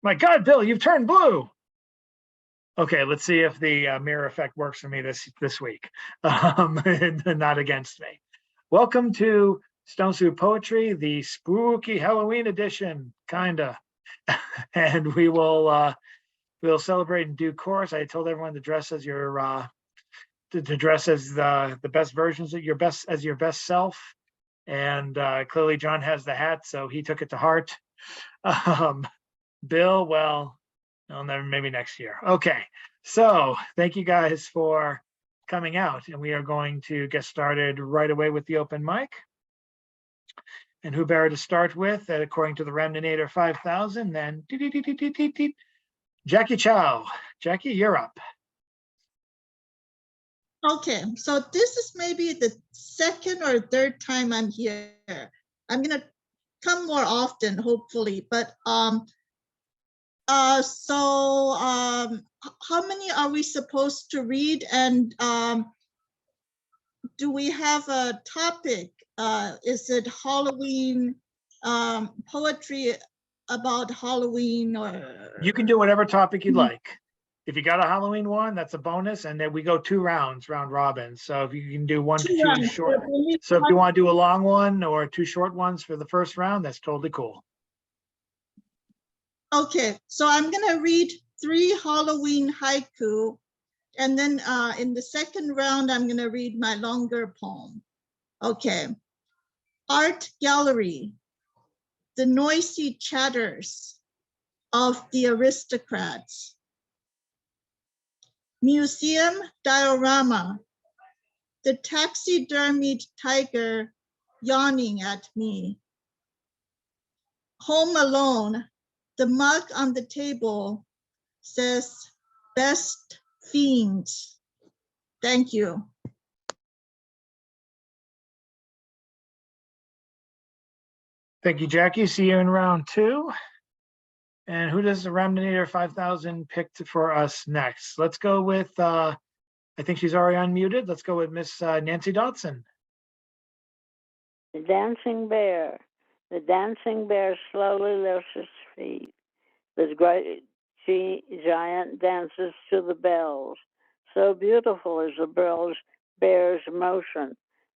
My God, Bill, you've turned blue. Okay, let's see if the mirror effect works for me this week, not against me. Welcome to Stone Soup Poetry, the spooky Halloween edition, kinda. And we'll celebrate in due course. I told everyone to dress as your to dress as the best versions of your best self. And clearly John has the hat, so he took it to heart. Bill, well, I'll never, maybe next year. Okay, so thank you guys for coming out, and we are going to get started right away with the open mic. And who better to start with, according to the Remninator 5000, then Jackie Chow. Jackie, you're up. Okay, so this is maybe the second or third time I'm here. I'm gonna come more often, hopefully, but how many are we supposed to read, and do we have a topic? Is it Halloween poetry about Halloween, or you can do whatever topic you'd like. If you got a Halloween one, that's a bonus, and then we go 2 rounds, round robin. So if you can do 1 to 2 short, so if you want to do a long one or 2 short ones for the first round, that's totally cool. Okay, so I'm gonna read 3 Halloween haiku, and then in the second round, I'm gonna read my longer poem. Okay. Art gallery, the noisy chatters of the aristocrats. Museum diorama, the taxidermied tiger yawning at me. Home alone, the mug on the table says best fiends. Thank you. Thank you, Jackie. See you in round 2. And who does the Remninator 5000 pick for us next? Let's go with, I think she's already unmuted. Let's go with Miss Nancy Dodson. The dancing bear. The dancing bear slowly lifts his feet. The great giant dances to the bells. So beautiful is the bear's motion.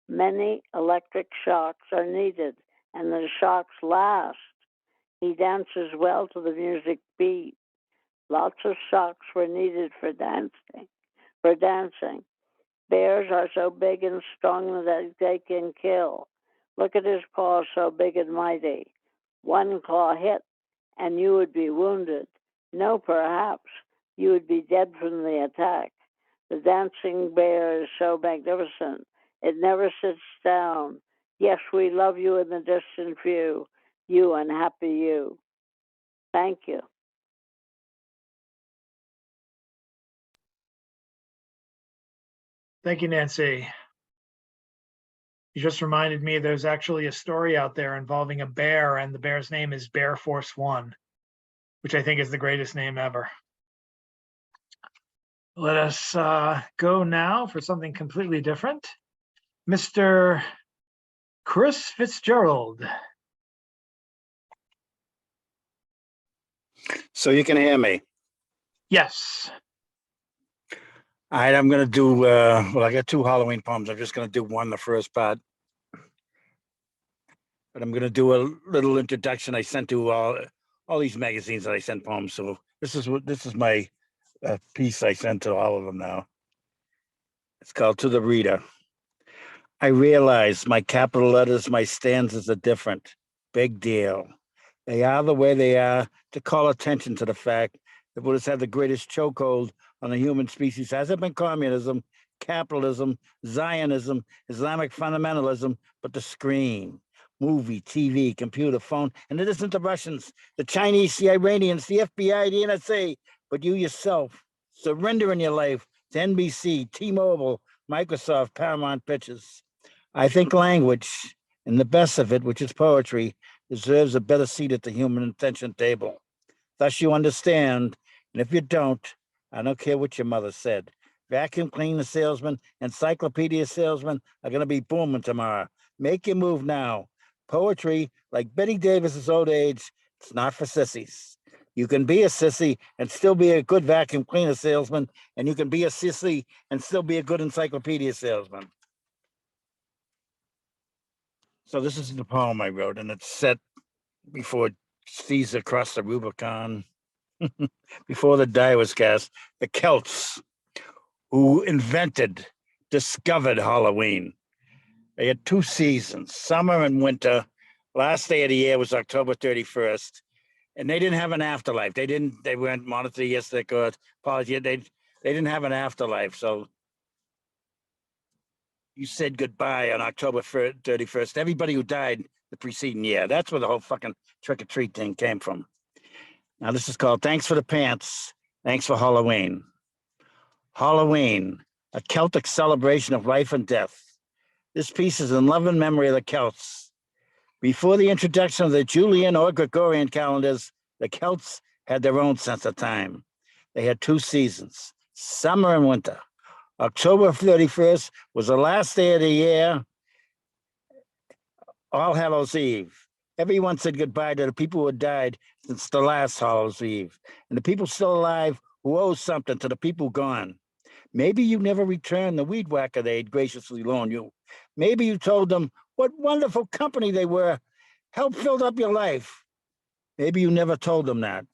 Many electric shocks are needed, and the shocks last. He dances well to the music beat. Lots of shocks were needed for dancing. Bears are so big and strong that they can kill. Look at his paws, so big and mighty. One claw hit, and you would be wounded. No, perhaps you would be dead from the attack. The dancing bear is so magnificent. It never sits down. Yes, we love you in the distant view. You and happy you. Thank you. Thank you, Nancy. You just reminded me there's actually a story out there involving a bear, and the bear's name is Bear Force One, which I think is the greatest name ever. Let us go now for something completely different. Mr. Chris Fitzgerald. So you can hear me? Yes. All right, I'm going to do, well, I got 2 Halloween poems. I'm just going to do one, the first part. But I'm going to do a little introduction I sent to all these magazines that I sent poems. So this is my piece I sent to all of them now. It's called To the Reader. I realize my capital letters, my stanzas are different. Big deal. They are the way they are to call attention to the fact that what has had the greatest chokehold on the human species hasn't been communism, capitalism, Zionism, Islamic fundamentalism, but the screen, movie, TV, computer, phone, and it isn't the Russians, the Chinese, the Iranians, the FBI, the NSA, but you yourself, surrendering your life to NBC, T-Mobile, Microsoft, Paramount Pictures. I think language, and the best of it, which is poetry, deserves a better seat at the human intention table. Thus you understand, and if you don't, I don't care what your mother said. Vacuum cleaner salesman, encyclopedia salesman are going to be booming tomorrow. Make your move now. Poetry, like Betty Davis's old age, it's not for sissies. You can be a sissy and still be a good vacuum cleaner salesman, and you can be a sissy and still be a good encyclopedia salesman. So this is the poem I wrote, and it's set before Caesar crossed the Rubicon, before the die was cast. The Celts, who invented, discovered Halloween. They had 2 seasons, summer and winter. Last day of the year was October 31st. And they didn't have an afterlife. They weren't monotheistic or polytheistic. They didn't have an afterlife. So you said goodbye on October 31st. Everybody who died the preceding year. That's where the whole fucking trick or treat thing came from. Now this is called Thanks for the Pants. Thanks for Halloween. Halloween, a Celtic celebration of life and death. This piece is in loving memory of the Celts. Before the introduction of the Julian or Gregorian calendars, the Celts had their own sense of time. They had 2 seasons, summer and winter. October 31st was the last day of the year, All Hallows Eve. Everyone said goodbye to the people who had died since the last Hallows Eve, and the people still alive who owe something to the people gone. Maybe you never returned the weed whacker they'd graciously loaned you. Maybe you told them what wonderful company they were, helped filled up your life. Maybe you never told them that.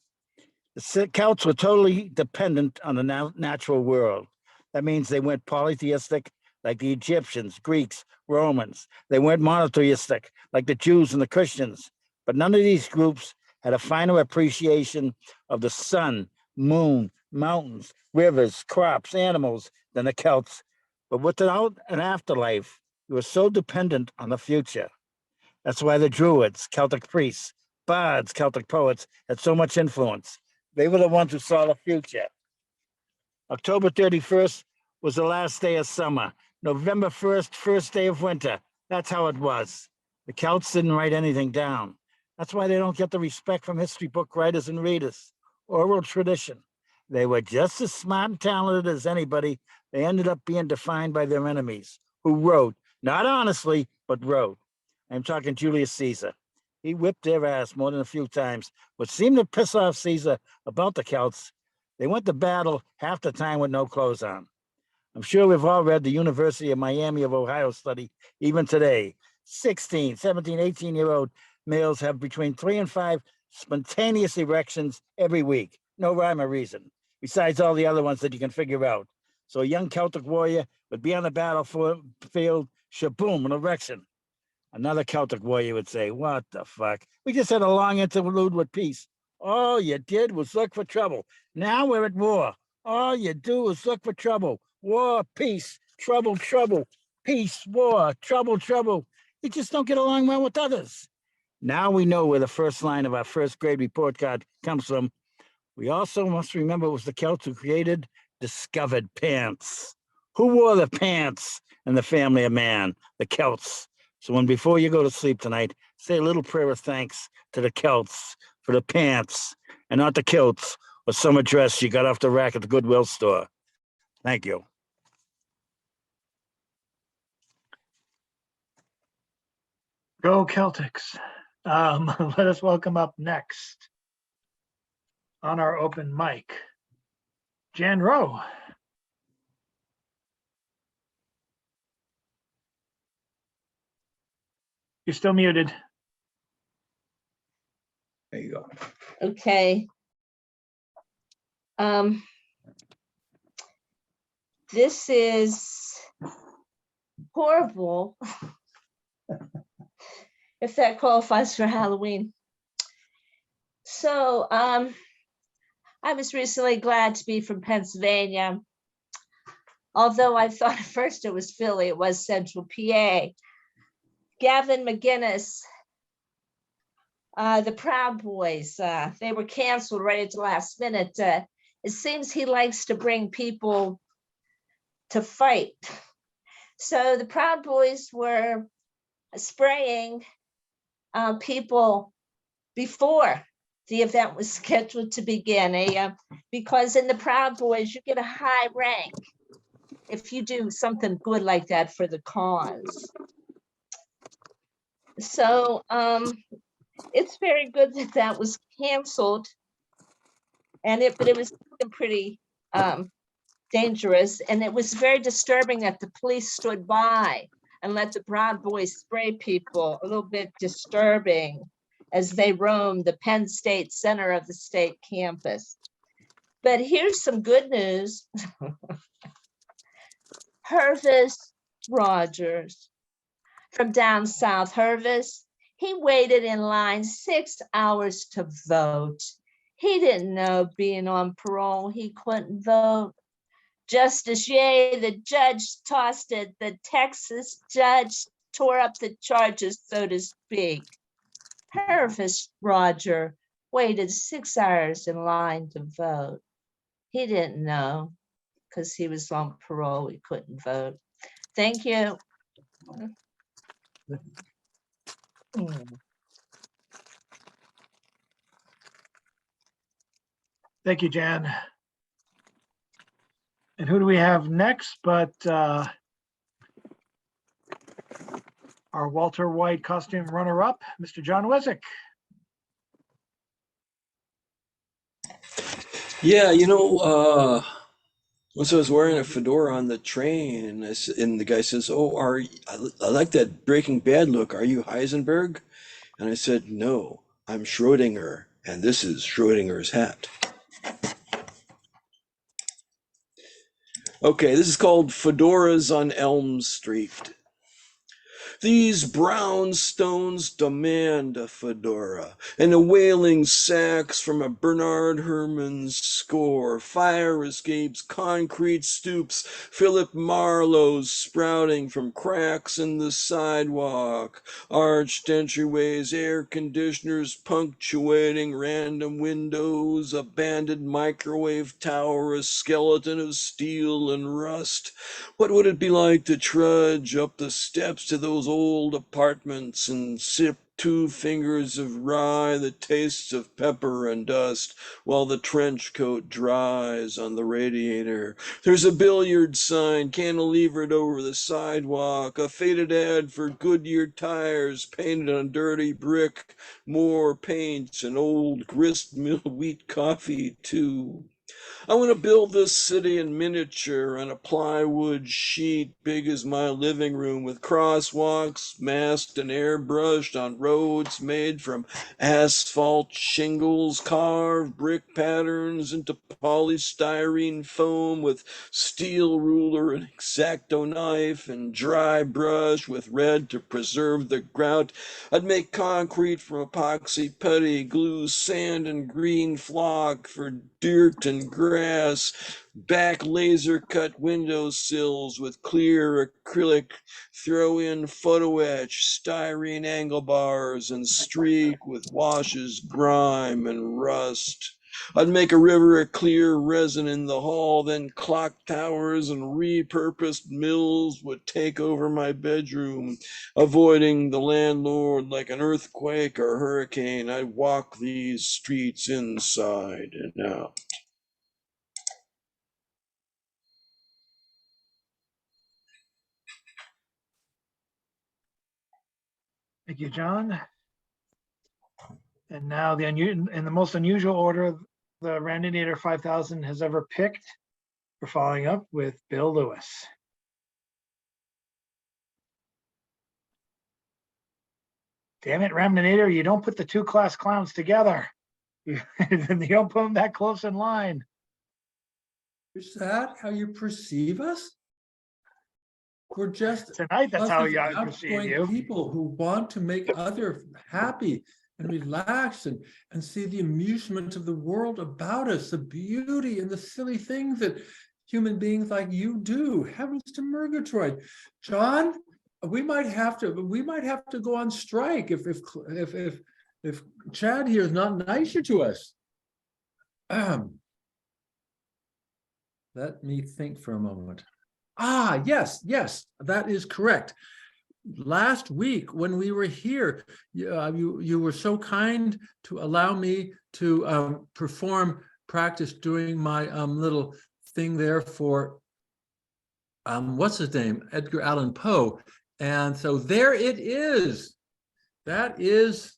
The Celts were totally dependent on the natural world. That means they weren't polytheistic like the Egyptians, Greeks, Romans. They weren't monotheistic like the Jews and the Christians. But none of these groups had a finer appreciation of the sun, moon, mountains, rivers, crops, animals than the Celts. But without an afterlife, you were so dependent on the future. That's why the Druids, Celtic priests, bards, Celtic poets had so much influence. They were the ones who saw the future. October 31st was the last day of summer. November 1st, first day of winter. That's how it was. The Celts didn't write anything down. That's why they don't get the respect from history book writers and readers. Oral tradition. They were just as smart and talented as anybody. They ended up being defined by their enemies, who wrote, not honestly, but wrote. I'm talking Julius Caesar. He whipped their ass more than a few times, which seemed to piss off Caesar about the Celts. They went to battle half the time with no clothes on. I'm sure we've all read the University of Miami of Ohio study, even today. 16, 17, 18-year-old males have between 3 and 5 spontaneous erections every week. No rhyme or reason, besides all the other ones that you can figure out. So a young Celtic warrior would be on the battlefield, shaboom, an erection. Another Celtic warrior would say, what the fuck? We just had a long interlude with peace. All you did was look for trouble. Now we're at war. All you do is look for trouble. War, peace, trouble, trouble, peace, war, trouble, trouble. You just don't get along well with others. Now we know where the first line of our first grade report card comes from. We also must remember it was the Celts who discovered pants. Who wore the pants in the family of man? The Celts. So before you go to sleep tonight, say a little prayer of thanks to the Celts for the pants and not the kilts or summer dress you got off the rack at the Goodwill store. Thank you. Go Celtics. Let us welcome up next on our open mic, Jan Rowe. You're still muted. There you go. Okay. This is horrible, if that qualifies for Halloween. So I was recently glad to be from Pennsylvania. Although I thought at first it was Philly, it was Central PA. Gavin McGinnis, the Proud Boys, they were canceled right at the last minute. It seems he likes to bring people to fight. So the Proud Boys were spraying people before the event was scheduled to begin, because in the Proud Boys, you get a high rank if you do something good like that for the cause. So it's very good that that was canceled. but it was looking pretty dangerous. And it was very disturbing that the police stood by and let the Proud Boys spray people. A little bit disturbing as they roamed the Penn State center of the state campus. But here's some good news. Hervis Rogers from down south, Hervis, he waited in line 6 hours to vote. He didn't know being on parole, he couldn't vote. Justice Ye, the judge, tossed it. The Texas judge tore up the charges, so to speak. Hervis Roger waited 6 hours in line to vote. He didn't know because he was on parole, he couldn't vote. Thank you. Thank you, Jan. And who do we have next but our Walter White costume runner-up, Mr. John Wesick. Yeah, once I was wearing a fedora on the train, and the guy says, "Oh, I like that Breaking Bad look. Are you Heisenberg?" And I said, "No, I'm Schrodinger, and this is Schrodinger's hat." Okay, this is called Fedoras on Elm Street. These brown stones demand a fedora, and a wailing sax from a Bernard Herrmann score, fire escapes, concrete stoops, Philip Marlowe's sprouting from cracks in the sidewalk, arched entryways, air conditioners punctuating random windows, abandoned microwave tower, a skeleton of steel and rust. What would it be like to trudge up the steps to those old apartments and sip 2 fingers of rye that tastes of pepper and dust while the trench coat dries on the radiator? There's a billiard sign cantilevered over the sidewalk, a faded ad for Goodyear tires painted on dirty brick, more paints and old grist mill wheat coffee too. I want to build this city in miniature on a plywood sheet big as my living room, with crosswalks masked and airbrushed on roads made from asphalt shingles, carve brick patterns into polystyrene foam with steel ruler and X-Acto knife and dry brush with red to preserve the grout. I'd make concrete from epoxy putty, glue sand and green flock for dirt and grass, back laser cut windowsills with clear acrylic, throw in photo etch, styrene angle bars, and streak with washes, grime, and rust. I'd make a river of clear resin in the hall, then clock towers and repurposed mills would take over my bedroom. Avoiding the landlord like an earthquake or hurricane, I'd walk these streets inside and out. Thank you, John. And now in the most unusual order the Randinator 5000 has ever picked, we're following up with Bill Lewis. Damn it, Randinator, you don't put the 2 class clowns together. You don't put them that close in line. Is that how you perceive us? We're just Tonight, that's how positive, I perceive outgoing you. people who want to make others happy and relax and see the amusement of the world about us, the beauty and the silly things that human beings like you do. Heavens to Murgatroyd. John, we might have to go on strike if Chad here is not nicer to us. Let me think for a moment. Yes, that is correct. Last week when we were here, you were so kind to allow me to practice doing my little thing there for what's his name, Edgar Allan Poe. And so there it is. That is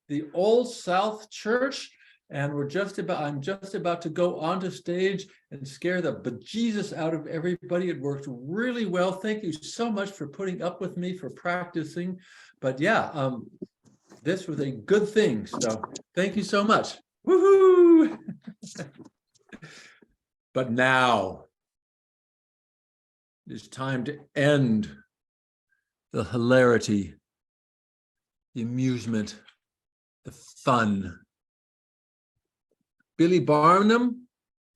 the Old South Church. And I'm just about to go onto stage and scare the bejesus out of everybody. It worked really well. Thank you so much for putting up with me, for practicing. But yeah, this was a good thing. So thank you so much. Woohoo! But now it's time to end the hilarity, the amusement, the fun. Billy Barnum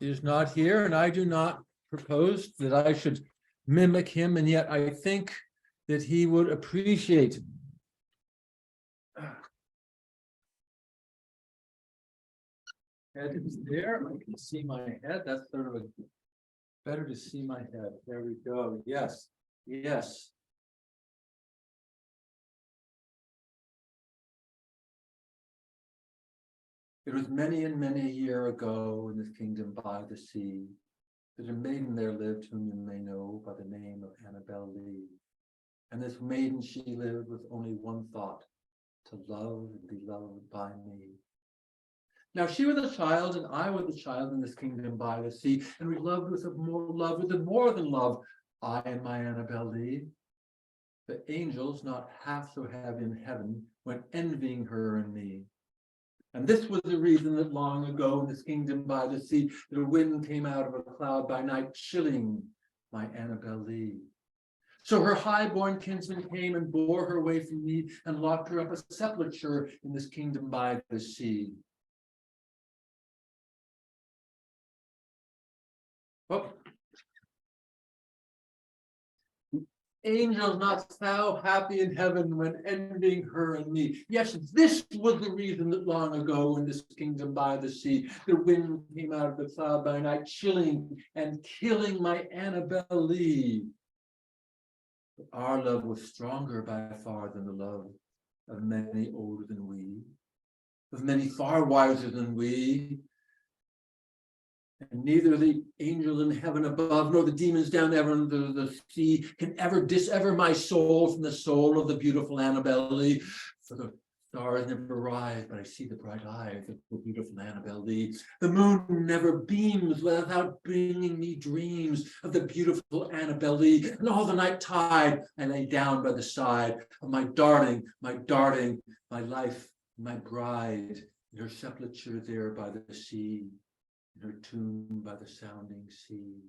is not here, and I do not propose that I should mimic him, and yet I think that he would appreciate. Head is there. I can see my head. That's sort of a better to see my head. There we go. Yes, yes. It was many and many a year ago in this kingdom by the sea that a maiden there lived whom you may know by the name of Annabel Lee. And this maiden, she lived with only one thought, to love and be loved by me. Now she was a child and I was a child in this kingdom by the sea, and we loved with more than love, I and my Annabel Lee. The angels, not half so heavy in heaven, went envying her and me. And this was the reason that long ago in this kingdom by the sea, the wind came out of a cloud by night, chilling my Annabel Lee. So her high-born kinsman came and bore her away from me and locked her up a sepulchre in this kingdom by the sea. Oh. Angels not so happy in heaven when envying her and me. Yes, this was the reason that long ago in this kingdom by the sea, the wind came out of the cloud by night, chilling and killing my Annabel Lee. But our love was stronger by far than the love of many older than we, of many far wiser than we. And neither the angels in heaven above, nor the demons down ever under the sea can ever dissever my soul from the soul of the beautiful Annabel Lee. For the stars never rise, but I see the bright eyes of the beautiful Annabel Lee. The moon never beams without bringing me dreams of the beautiful Annabel Lee. And all the night tide, I lay down by the side of my darling, my life, my bride, in her sepulchre there by the sea. In her tomb by the sounding sea.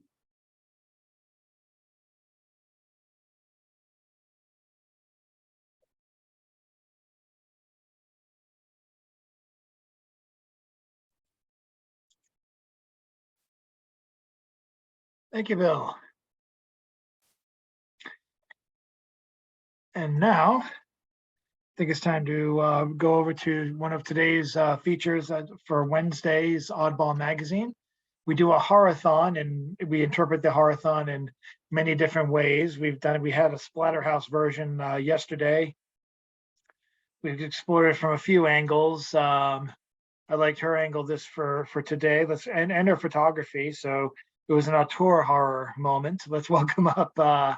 Thank you, Bill. And now, I think it's time to go over to one of today's features for Wednesday's Oddball Magazine. We do a horathon, and we interpret the horathon in many different ways. We had a Splatterhouse version yesterday. We've explored it from a few angles. I liked her angle this for today. And her photography. So it was an auteur horror moment. Let's welcome up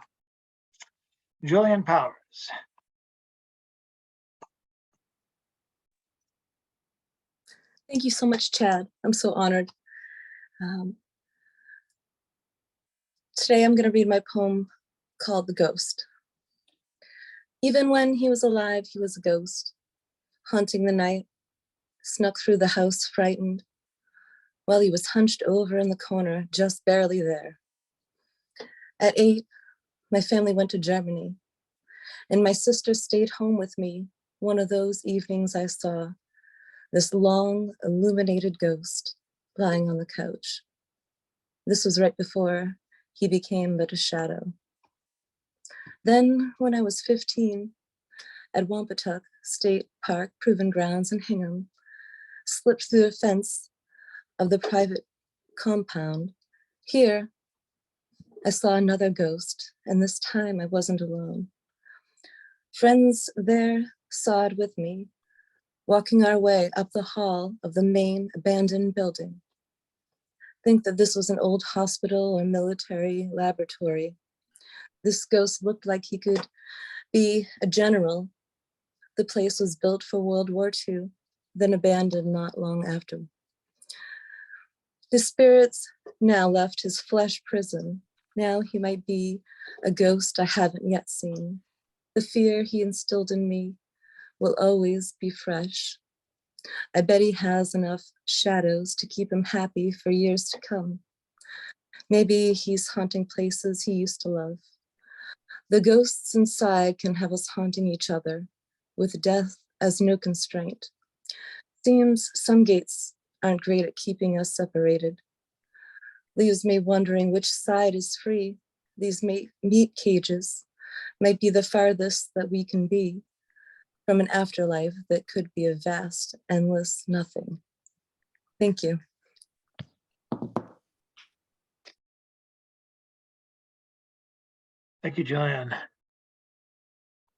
Julian Powers. Thank you so much, Chad. I'm so honored. Today I'm going to read my poem called The Ghost. Even when he was alive, he was a ghost, haunting the night, snuck through the house frightened, while he was hunched over in the corner, just barely there. At 8, my family went to Germany, and my sister stayed home with me. One of those evenings I saw this long, illuminated ghost lying on the couch. This was right before he became but a shadow. Then, when I was 15, at Wampatuck State Park Proving Grounds in Hingham, slipped through the fence of the private compound. Here, I saw another ghost, and this time I wasn't alone. Friends there saw it with me, walking our way up the hall of the main abandoned building. Think that this was an old hospital or military laboratory. This ghost looked like he could be a general. The place was built for World War II, then abandoned not long after. His spirits now left his flesh prison. Now he might be a ghost I haven't yet seen. The fear he instilled in me will always be fresh. I bet he has enough shadows to keep him happy for years to come. Maybe he's haunting places he used to love. The ghosts inside can have us haunting each other with death as no constraint. Seems some gates aren't great at keeping us separated. Leaves me wondering which side is free. These meat cages might be the farthest that we can be from an afterlife that could be a vast, endless nothing. Thank you. Thank you, Jillian.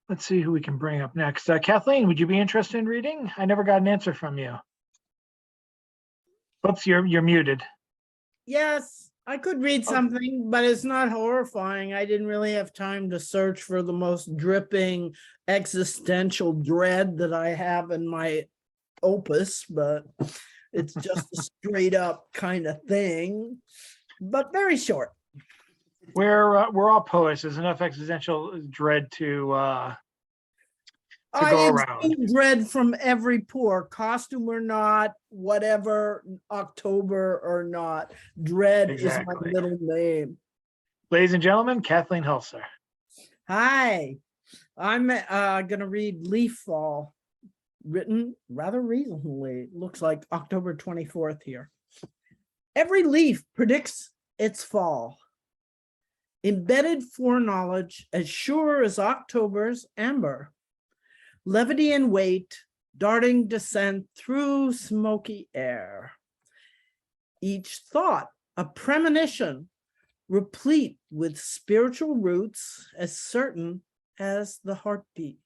Let's see who we can bring up next. Kathleen, would you be interested in reading? I never got an answer from you. Oops, you're muted. Yes, I could read something, but it's not horrifying. I didn't really have time to search for the most dripping existential dread that I have in my opus, but it's just a straight up kind of thing, but very short. We're all poets. There's enough existential dread to go around. exude dread from every pore, costume or not, whatever, October or not. Dread Exactly. is my middle name. Ladies and gentlemen, Kathleen Hulser. Hi, I'm gonna read Leaf Fall, written rather recently. Looks like October 24th here. Every leaf predicts its fall. Embedded foreknowledge as sure as October's amber. Levity and weight, darting descent through smoky air. Each thought a premonition, replete with spiritual roots as certain as the heartbeat.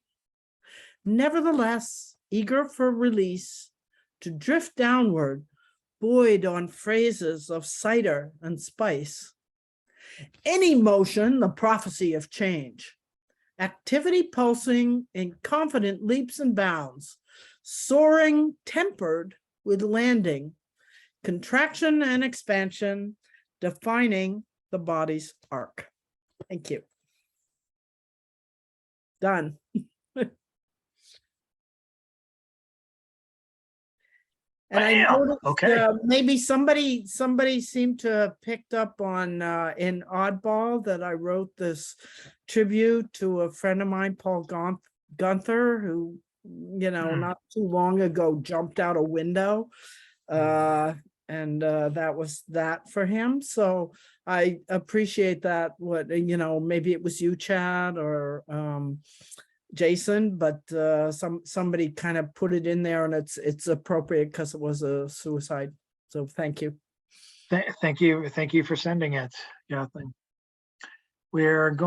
Nevertheless, eager for release, to drift downward, buoyed on phrases of cider and spice. Any motion, the prophecy of change. Activity pulsing in confident leaps and bounds, soaring tempered with landing, contraction and expansion, defining the body's arc. Thank you. Done. And I Bam. noticed Okay. maybe somebody seemed to have picked up on in Oddball that I wrote this tribute to a friend of mine, Paul Gunther, who, you know, not too long ago jumped out a window. And that was that for him. So I appreciate that. What, you know, maybe it was you, Chad, or Jason, but somebody kind of put it in there, and it's appropriate because it was a suicide. So thank you. Thank you for sending it, Kathleen. We have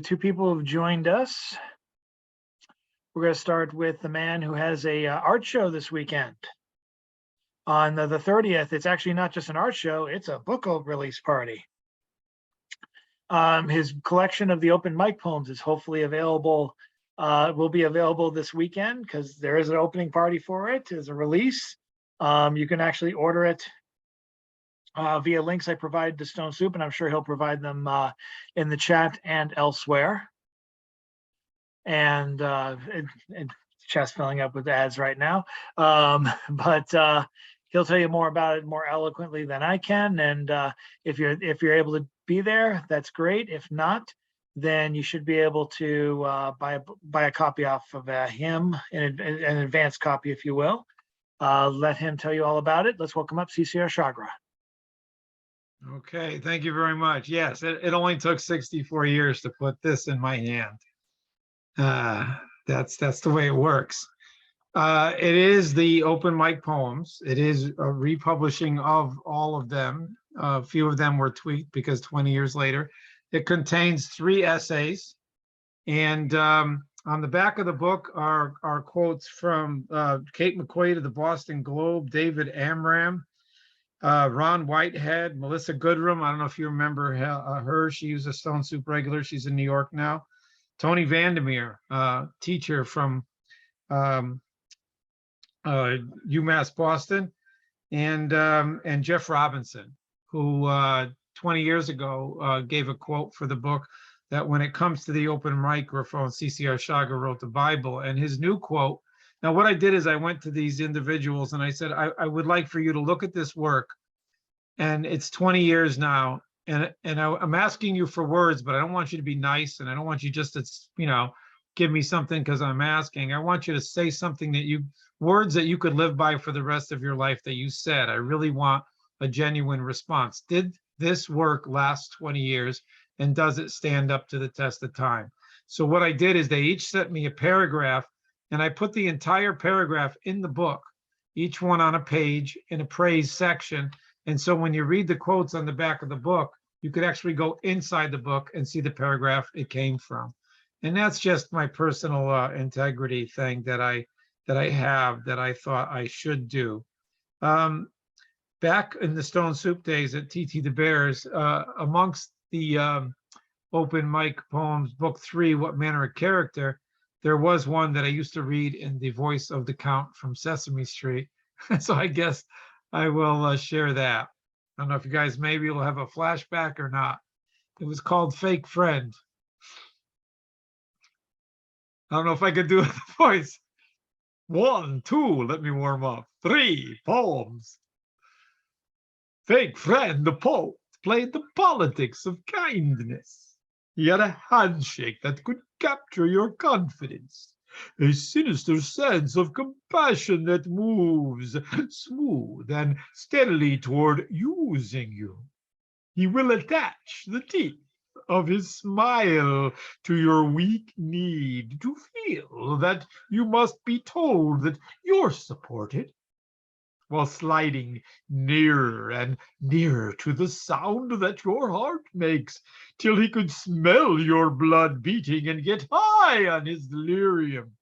two people who've joined us. We're going to start with the man who has a art show this weekend. On the 30th, it's actually not just an art show, it's a book release party. His collection of the open mic poems is hopefully available, will be available this weekend because there is an opening party for it as a release. You can actually order it via links I provided to Stone Soup, and I'm sure he'll provide them in the chat and elsewhere. And chat's filling up with ads right now. But he'll tell you more about it more eloquently than I can. And if you're able to be there, that's great. If not, then you should be able to buy a copy off of him, an advanced copy, if you will. Let him tell you all about it. Let's welcome up CCR Chagra. Okay, thank you very much. Yes, it only took 64 years to put this in my hand. That's the way it works. It is the open mic poems. It is a republishing of all of them. A few of them were tweaked because 20 years later. It contains 3 essays. And on the back of the book are quotes from Kate McQuaid of the Boston Globe, David Amram, Ron Whitehead, Melissa Goodrum. I don't know if you remember her. She was a Stone Soup regular. She's in New York now. Tony Vandermeer, teacher from UMass Boston, and Jeff Robinson, who 20 years ago gave a quote for the book that when it comes to the open microphone, CCR Chaga wrote the Bible. And his new quote, now what I did is I went to these individuals and I said, I would like for you to look at this work. And it's 20 years now. And I'm asking you for words, but I don't want you to be nice. And I don't want you just to, give me something because I'm asking. I want you to say something that words that you could live by for the rest of your life that you said. I really want a genuine response. Did this work last 20 years? And does it stand up to the test of time? So what I did is they each sent me a paragraph, and I put the entire paragraph in the book, each one on a page in a praise section. And so when you read the quotes on the back of the book, you could actually go inside the book and see the paragraph it came from. And that's just my personal integrity thing that I have that I thought I should do. Back in the Stone Soup days at TT the Bears, amongst the open mic poems, book 3, What Manner of Character, there was one that I used to read in the voice of the Count from Sesame Street. So I guess I will share that. I don't know if you guys maybe will have a flashback or not. It was called Fake Friend. I don't know if I could do the voice. 1, 2, let me warm up. 3 poems. Fake Friend, the poet, played the politics of kindness. He had a handshake that could capture your confidence, a sinister sense of compassion that moves smooth and steadily toward using you. He will attach the teeth of his smile to your weak need to feel that you must be told that you're supported, while sliding nearer and nearer to the sound that your heart makes, till he could smell your blood beating and get high on his delirium.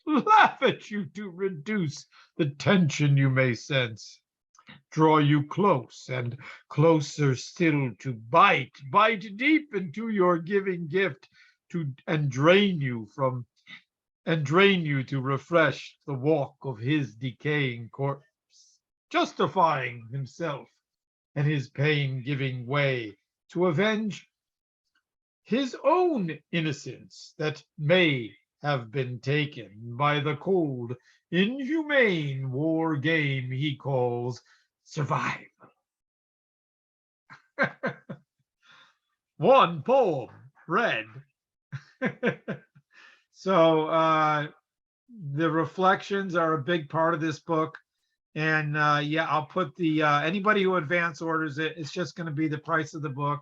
Laugh at you to reduce the tension you may sense. Draw you close and closer still to bite deep into your giving gift and drain you to refresh the walk of his decaying corpse, justifying himself and his pain giving way to avenge his own innocence that may have been taken by the cold, inhumane war game he calls survival. One poem read. So the reflections are a big part of this book. And yeah, I'll put the anybody who advance orders it, it's just going to be the price of the book.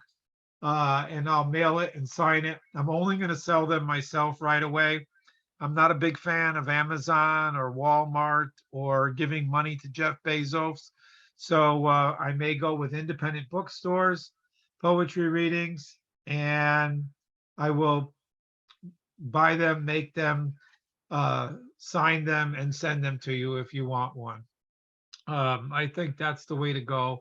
And I'll mail it and sign it. I'm only going to sell them myself right away. I'm not a big fan of Amazon or Walmart or giving money to Jeff Bezos. So I may go with independent bookstores, poetry readings, and I will buy them, make them, sign them, and send them to you if you want one. I think that's the way to go.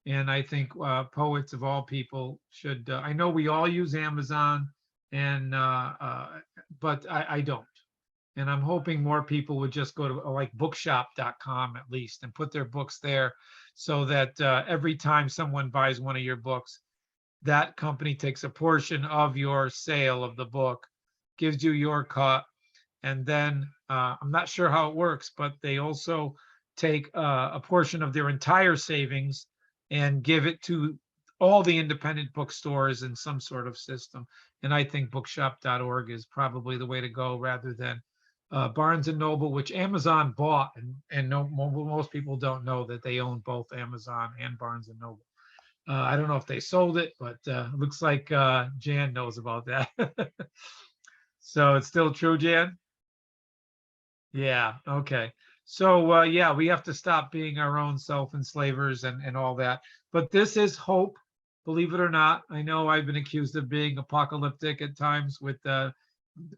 And I think poets of all people should, I know we all use Amazon, and but I don't. And I'm hoping more people would just go to like bookshop.com at least and put their books there, so that every time someone buys one of your books, that company takes a portion of your sale of the book, gives you your cut, and then I'm not sure how it works, but they also take a portion of their entire savings and give it to all the independent bookstores in some sort of system. And I think bookshop.org is probably the way to go, rather than Barnes and Noble, which Amazon bought, and most people don't know that they own both Amazon and Barnes and Noble. I don't know if they sold it, but it looks like Jan knows about that. So it's still true, Jan? Yeah, okay. So yeah, we have to stop being our own self-enslavers and all that. But this is hope, believe it or not. I know I've been accused of being apocalyptic at times with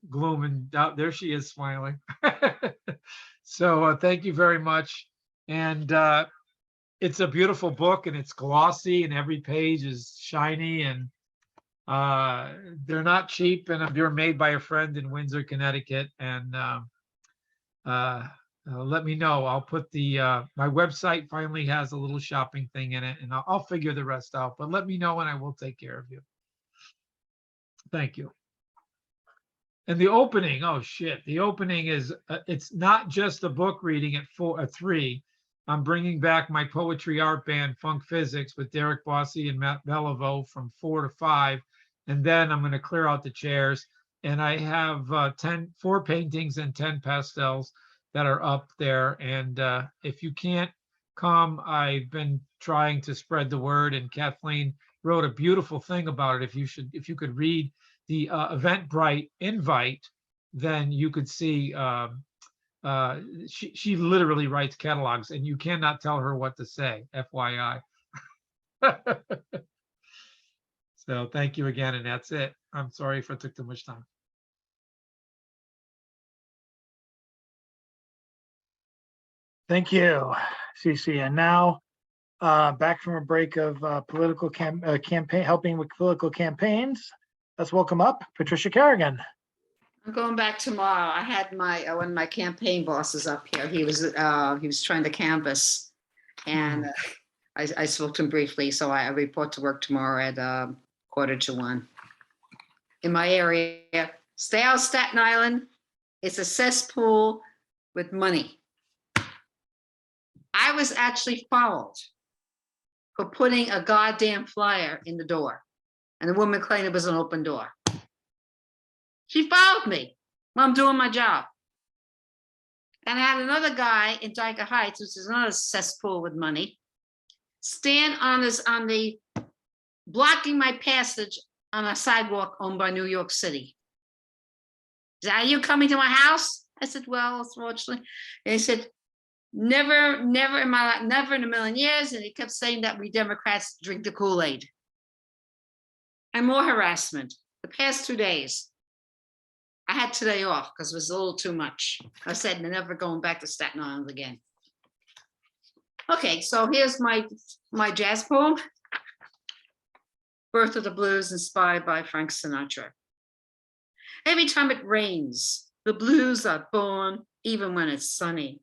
gloom and doubt. There she is smiling. So thank you very much. And it's a beautiful book, and it's glossy, and every page is shiny, and they're not cheap, and they're made by a friend in Windsor, Connecticut. And let me know. I'll put the, my website finally has a little shopping thing in it, and I'll figure the rest out, but let me know and I will take care of you. Thank you. And the opening, oh shit, the opening is, it's not just a book reading at 3. I'm bringing back my poetry art band, Funk Physics, with Derek Bossy and Matt Beliveau from 4 to 5. And then I'm going to clear out the chairs. And I have 4 paintings and 10 pastels that are up there. And if you can't come, I've been trying to spread the word. And Kathleen wrote a beautiful thing about it. If you could read the Eventbrite invite, then you could see she literally writes catalogs and you cannot tell her what to say, FYI. So thank you again, and that's it. I'm sorry if I took too much time. Thank you, Cece. And now back from a break of political campaign, helping with political campaigns. Let's welcome up Patricia Kerrigan. I'm going back tomorrow. I had my one of my campaign bosses up here. He was trying to canvass, and I spoke to him briefly. So I report to work tomorrow at 1:45. In my area, stay out of Staten Island. It's a cesspool with money. I was actually followed for putting a goddamn flyer in the door, and the woman claimed it was an open door. She followed me while I'm doing my job. And I had another guy in Dyker Heights, which is another cesspool with money, stand blocking my passage on a sidewalk owned by New York City. Is that you coming to my house? I said, well, unfortunately. And he said, never in my life, never in a million years. And he kept saying that we Democrats drink the Kool-Aid. And more harassment. The past 2 days, I had today off because it was a little too much. I said, I'm never going back to Staten Island again. Okay, so here's my jazz poem. Birth of the Blues, inspired by Frank Sinatra. Every time it rains, the blues are born, even when it's sunny.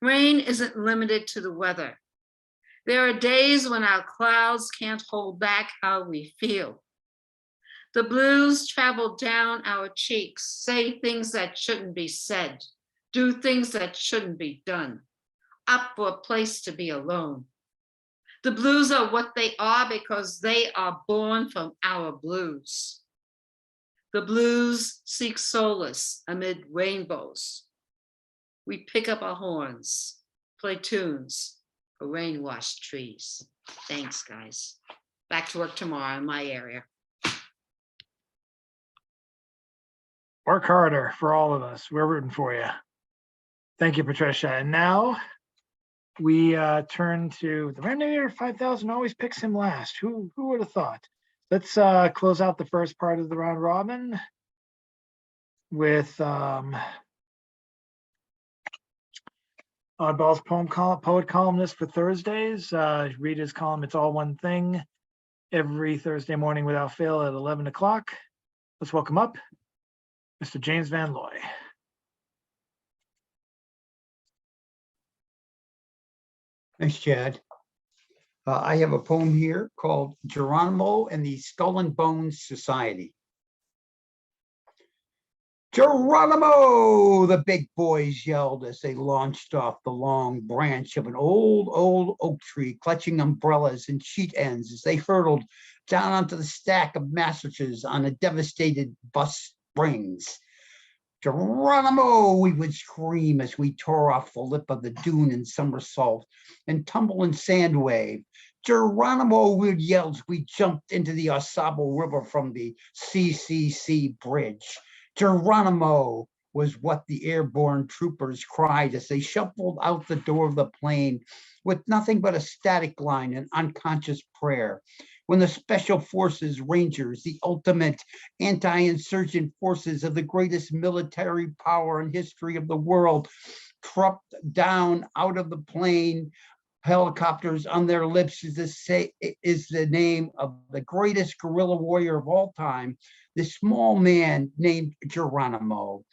Rain isn't limited to the weather. There are days when our clouds can't hold back how we feel. The blues travel down our cheeks, say things that shouldn't be said, do things that shouldn't be done, up for a place to be alone. The blues are what they are because they are born from our blues. The blues seek solace amid rainbows. We pick up our horns, play tunes for rain-washed trees. Thanks, guys. Back to work tomorrow in my area. Work harder for all of us. We're rooting for you. Thank you, Patricia. And now we turn to the random year 5,000 always picks him last. Who would have thought? Let's close out the first part of the round robin with Oddball's poet columnist for Thursdays. Read his column, It's All One Thing, every Thursday morning without fail at 11 o'clock. Let's welcome up Mr. James Van Loy. Thanks, Chad. I have a poem here called Geronimo and the Skull and Bones Society. Geronimo, the big boys yelled as they launched off the long branch of an old oak tree, clutching umbrellas and sheet ends as they hurtled down onto the stack of mattresses on a devastated bus springs. Geronimo, we would scream as we tore off the lip of the dune in somersault and tumble in sand wave. Geronimo, we'd yell as we jumped into the Osabo River from the CCC bridge. Geronimo was what the airborne troopers cried as they shuffled out the door of the plane with nothing but a static line and unconscious prayer. When the Special Forces Rangers, the ultimate anti-insurgent forces of the greatest military power in history of the world, crept down out of the plane, helicopters on their lips is the name of the greatest guerrilla warrior of all time, this small man named Geronimo.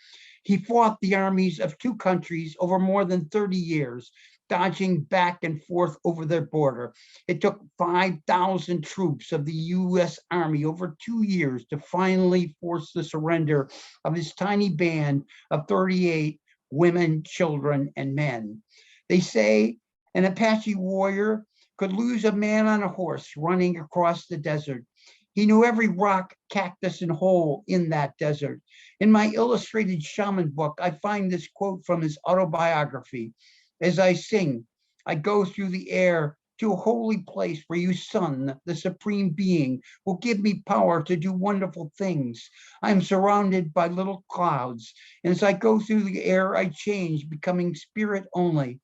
He fought the armies of two countries over more than 30 years, dodging back and forth over their border. It took 5,000 troops of the US Army over 2 years to finally force the surrender of his tiny band of 38 women, children, and men. They say an Apache warrior could lose a man on a horse running across the desert. He knew every rock, cactus, and hole in that desert. In my illustrated shaman book, I find this quote from his autobiography. As I sing, I go through the air to a holy place where you, Sun, the supreme being, will give me power to do wonderful things. I am surrounded by little clouds, and as I go through the air, I change, becoming spirit only.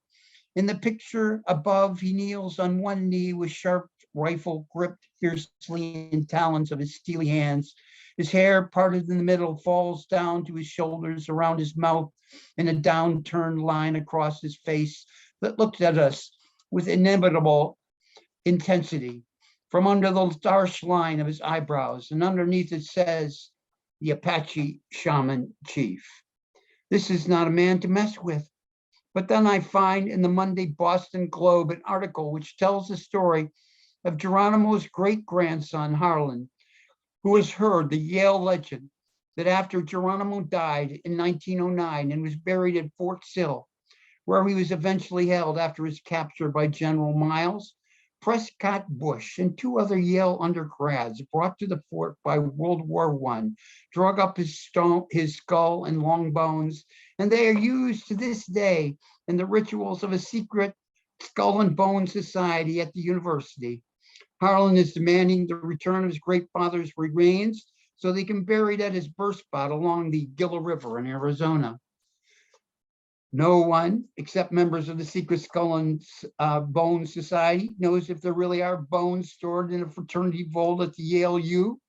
In the picture above, he kneels on one knee with sharp rifle gripped fiercely in talons of his steely hands. His hair, parted in the middle, falls down to his shoulders, around his mouth, in a downturned line across his face that looks at us with inimitable intensity. From under the harsh line of his eyebrows, and underneath it says, the Apache Shaman Chief. This is not a man to mess with. But then I find in the Monday Boston Globe an article which tells the story of Geronimo's great-grandson, Harlan, who has heard the Yale legend that after Geronimo died in 1909 and was buried at Fort Sill, where he was eventually held after his capture by General Miles, Prescott Bush and two other Yale undergrads brought to the fort by World War I, drug up his skull and long bones, and they are used to this day in the rituals of a secret skull and bone society at the university. Harlan is demanding the return of his great father's remains so they can be buried at his birth spot along the Gila River in Arizona. No one, except members of the Secret Skull and Bone Society, knows if there really are bones stored in a fraternity vault at the Yale U.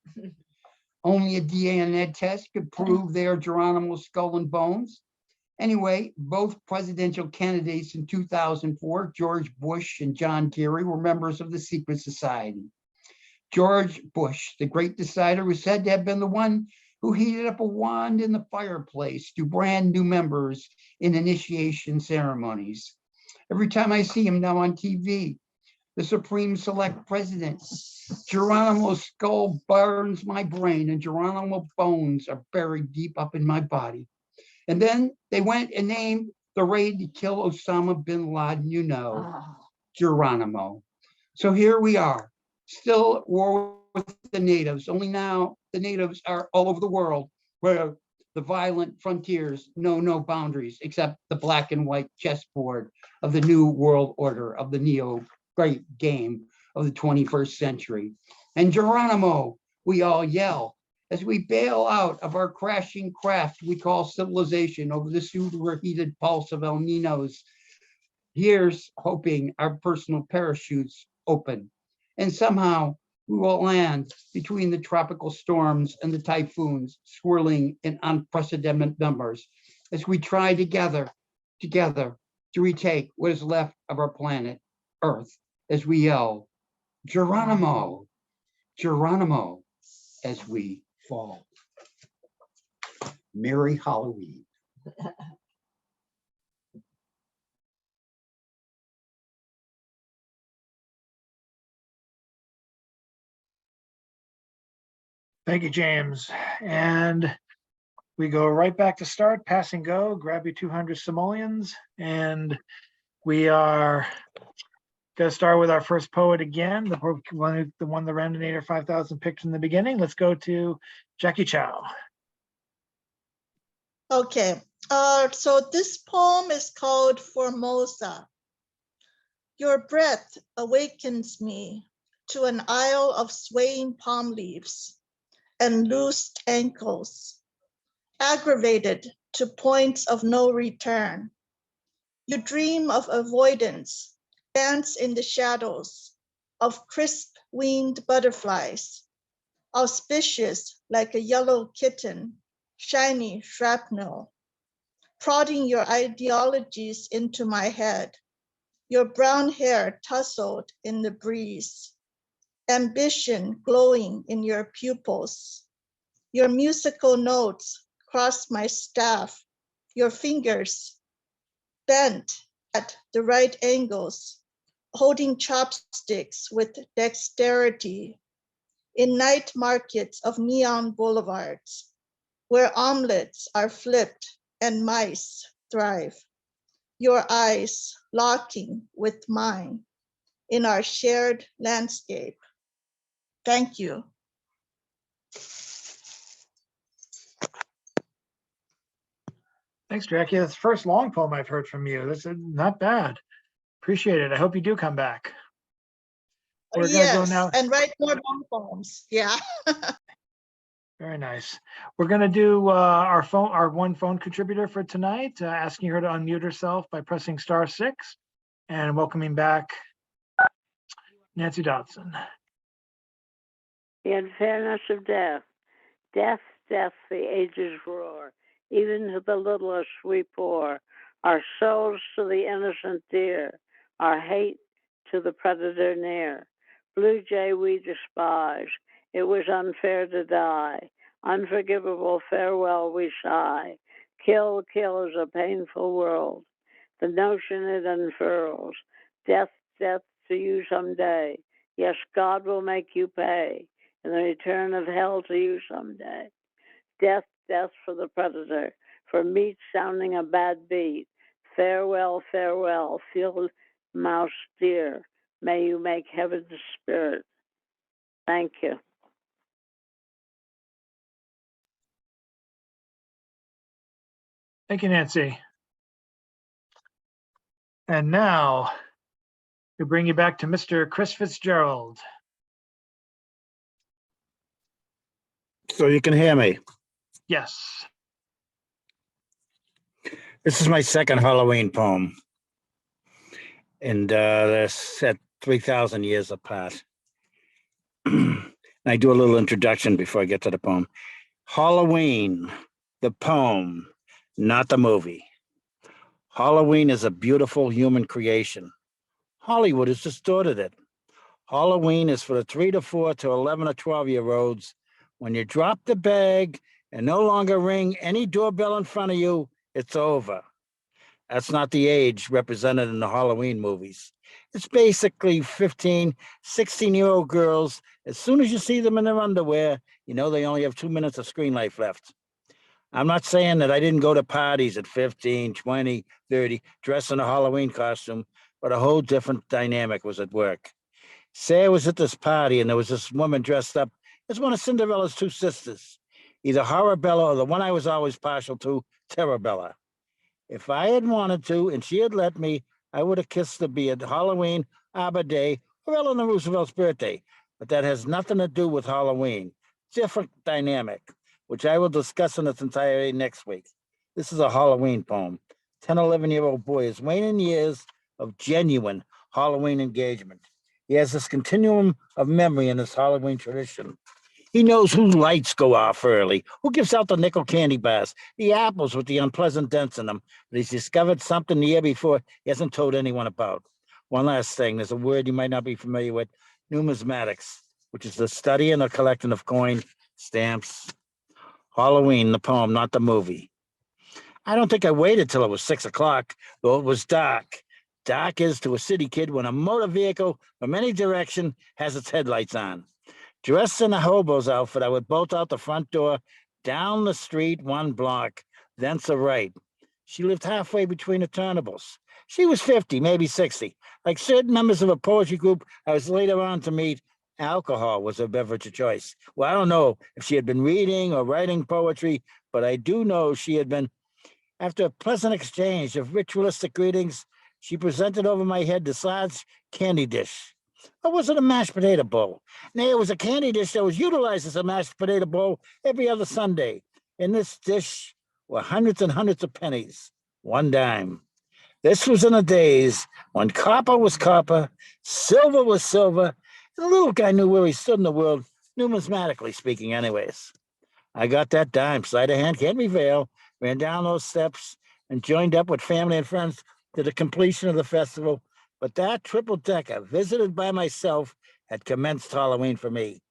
Only a DNA test could prove they are Geronimo's skull and bones. Anyway, both presidential candidates in 2004, George Bush and John Kerry, were members of the Secret Society. George Bush, the great decider, was said to have been the one who heated up a wand in the fireplace to brand new members in initiation ceremonies. Every time I see him now on TV, the Supreme Select President, Geronimo's skull burns my brain and Geronimo bones are buried deep up in my body. And then they went and named the raid to kill Osama bin Laden, you know, Geronimo. So here we are, still at war with the natives, only now the natives are all over the world where the violent frontiers know no boundaries except the black and white chessboard of the new world order of the neo great game of the 21st century. And Geronimo, we all yell as we bail out of our crashing craft we call civilization over the superheated pulse of El Ninos. Here's hoping our personal parachutes open and somehow we will land between the tropical storms and the typhoons swirling in unprecedented numbers as we try together to retake what is left of our planet Earth as we yell, Geronimo, Geronimo, as we fall. Merry Halloween. Thank you, James. And we go right back to start, pass and go, grab your 200 simoleons. And we are going to start with our first poet again, the one the Randinator 5000 picked in the beginning. Let's go to Jackie Chow. Okay, so this poem is called Formosa. Your breath awakens me to an isle of swaying palm leaves and loosed ankles, aggravated to points of no return. You dream of avoidance, dance in the shadows of crisp-winged butterflies, auspicious like a yellow kitten, shiny shrapnel, prodding your ideologies into my head, your brown hair tousled in the breeze, ambition glowing in your pupils. Your musical notes cross my staff your fingers bent at the right angles, holding chopsticks with dexterity in night markets of neon boulevards, where omelets are flipped and mice thrive. Your eyes locking with mine in our shared landscape. Thank you. Thanks, Jackie. That's the first long poem I've heard from you. That's not bad. Appreciate it. I hope you do come back. We're gonna go Yes, now. and write more long poems. Yeah. Very nice. We're gonna do our one phone contributor for tonight, asking her to unmute herself by pressing *6 and welcoming back Nancy Dodson. The unfairness of death. Death, death, the ages roar. Even to the littlest we pour. Our souls to the innocent dear. Our hate to the predator near. Blue jay we despise. It was unfair to die. Unforgivable farewell we sigh. Kill, kill is a painful world. The notion it unfurls. Death, death to you someday. Yes, God will make you pay. In the return of hell to you someday. Death, death for the predator. For meat sounding a bad beat. Farewell, farewell, field mouse dear. May you make heaven's spirit. Thank you. Thank you, Nancy. And now we bring you back to Mr. Chris Fitzgerald. So you can hear me. Yes. This is my second Halloween poem. And they're set 3,000 years apart. And I do a little introduction before I get to the poem. Halloween, the poem, not the movie. Halloween is a beautiful human creation. Hollywood has distorted it. Halloween is for the 3 to 4 to 11 or 12-year-olds. When you drop the bag and no longer ring any doorbell in front of you, it's over. That's not the age represented in the Halloween movies. It's basically 15, 16-year-old girls. As soon as you see them in their underwear, you know they only have 2 minutes of screen life left. I'm not saying that I didn't go to parties at 15, 20, 30, dressed in a Halloween costume, but a whole different dynamic was at work. Say I was at this party and there was this woman dressed up as one of Cinderella's two sisters, either Horrorabella or the one I was always partial to, Terrabella. If I had wanted to and she had let me, I would have kissed her, be it Halloween, Arbor Day, or Eleanor Roosevelt's birthday. But that has nothing to do with Halloween. Different dynamic, which I will discuss in its entirety next week. This is a Halloween poem. 10, 11-year-old boy is waning years of genuine Halloween engagement. He has this continuum of memory in his Halloween tradition. He knows whose lights go off early, who gives out the nickel candy bars, the apples with the unpleasant dents in them, but he's discovered something the year before he hasn't told anyone about. One last thing, there's a word you might not be familiar with, numismatics, which is the study and the collecting of coin, stamps. Halloween, the poem, not the movie. I don't think I waited till it was 6 o'clock, though it was dark. Dark is to a city kid when a motor vehicle from any direction has its headlights on. Dressed in a hobo's outfit, I would bolt out the front door, down the street 1 block, thence a right. She lived halfway between the turnables. She was 50, maybe 60. Like certain members of a poetry group I was later on to meet, alcohol was her beverage of choice. Well, I don't know if she had been reading or writing poetry, but I do know she had been. After a pleasant exchange of ritualistic greetings, she presented over my head this large candy dish. Or was it a mashed potato bowl? Nay, it was a candy dish that was utilized as a mashed potato bowl every other Sunday. In this dish were hundreds and hundreds of pennies, 1 dime. This was in the days when copper was copper, silver was silver, and the little guy knew where he stood in the world, numismatically speaking anyways. I got that dime, sleight of hand, can't reveal, ran down those steps and joined up with family and friends to the completion of the festival. But that triple-decker, visited by myself, had commenced Halloween for me.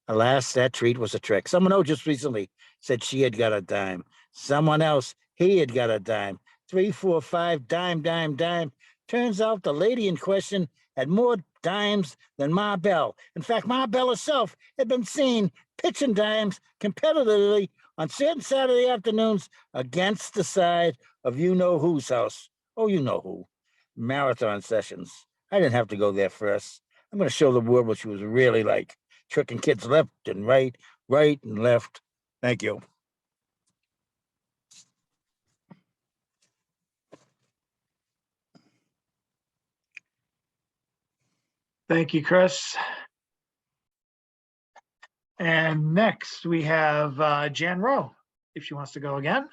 Alas, that treat was a trick. Someone who just recently said she had got a dime. Someone else He had got a dime. 3, 4, 5, dime, dime, dime. Turns out the lady in question had more dimes than Ma Bell. In fact, Ma Bell herself had been seen pitching dimes competitively on certain Saturday afternoons against the side of you-know-who's house. Oh, you know who. Marathon Sessions. I didn't have to go there first. I'm going to show the world what she was really like, tricking kids left and right, right and left. Thank you. Thank you, Chris. And next we have Jan Rowe, if she wants to go again.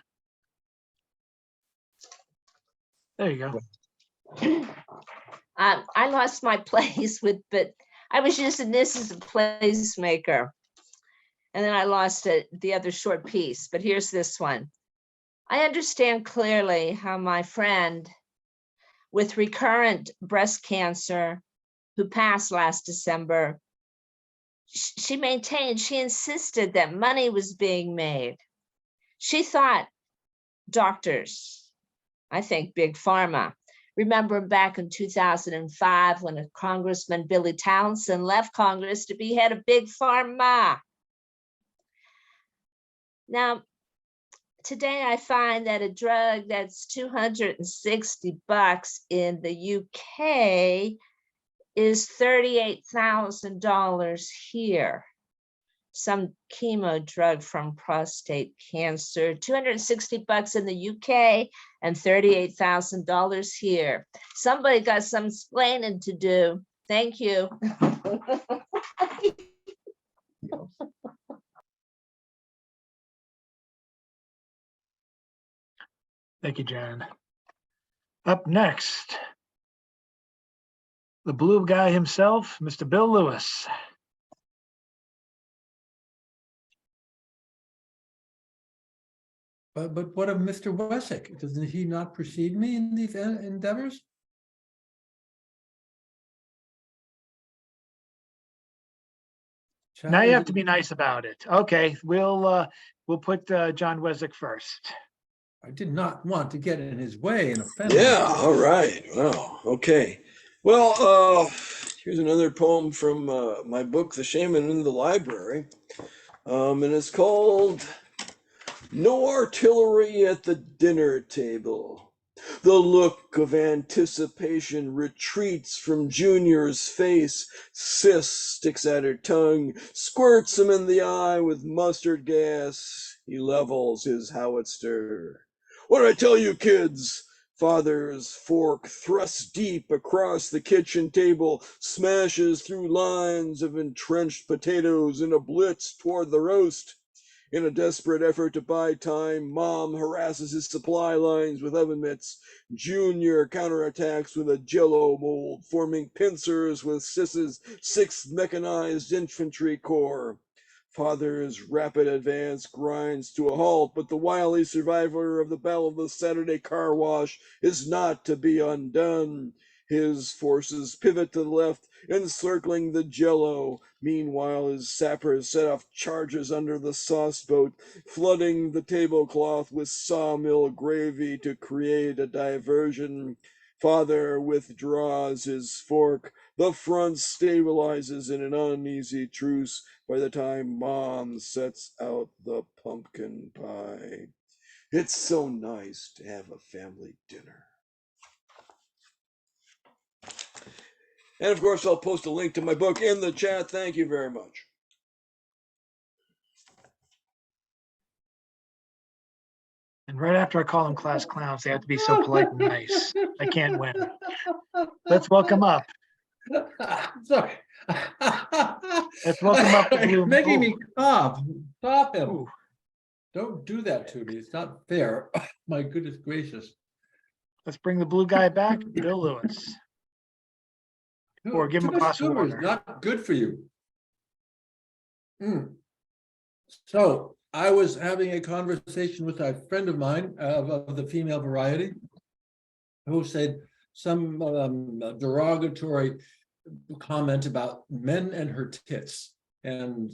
There you go. I lost my place but I was using this as a placemaker. And then I lost it, the other short piece, but here's this one. I understand clearly how my friend with recurrent breast cancer who passed last December, she maintained, she insisted that money was being made. She thought doctors, I think big pharma. Remember back in 2005 when a Congressman Billy Townsend left Congress to be head of big pharma. Now, today I find that a drug that's $260 in the UK is $38,000 here. Some chemo drug from prostate cancer, $260 in the UK and $38,000 here. Somebody got some explaining to do. Thank you. Thank you, Jan. Up next, the blue guy himself, Mr. Bill Lewis. But what of Mr. Wessick? Doesn't he not precede me in these endeavors? Now you have to be nice about it. Okay, we'll put John Wesick first. I did not want to get in his way and offend Yeah, him. all right. Wow. Okay. Well, here's another poem from my book, The Shaman in the Library. And it's called No Artillery at the Dinner Table. The look of anticipation retreats from Junior's face. Sis sticks out her tongue, squirts him in the eye with mustard gas. He levels his howitzer. What did I tell you, kids? Father's fork thrusts deep across the kitchen table, smashes through lines of entrenched potatoes in a blitz toward the roast. In a desperate effort to buy time, Mom harasses his supply lines with oven mitts. Junior counterattacks with a Jell-O mold, forming pincers with Sis's 6th Mechanized Infantry Corps. Father's rapid advance grinds to a halt, but the wily survivor of the Battle of the Saturday Car Wash is not to be undone. His forces pivot to the left, encircling the Jell-O. Meanwhile, his sappers set off charges under the sauce boat, flooding the tablecloth with sawmill gravy to create a diversion. Father withdraws his fork. The front stabilizes in an uneasy truce by the time Mom sets out the pumpkin pie. It's so nice to have a family dinner. And of course, I'll post a link to my book in the chat. Thank you very much. And right after I call them class clowns, they have to be so polite and nice. I can't win. Let's welcome up. Sorry. Let's welcome up the blue. You're making me cough. Stop him. Ooh. Don't do that to me. It's not fair. My goodness gracious. Let's bring the blue guy back, Bill Lewis. Or give him a Too much glass of sugar is water. not good for you. So I was having a conversation with a friend of mine of the female variety who said some derogatory comment about men and her tits. And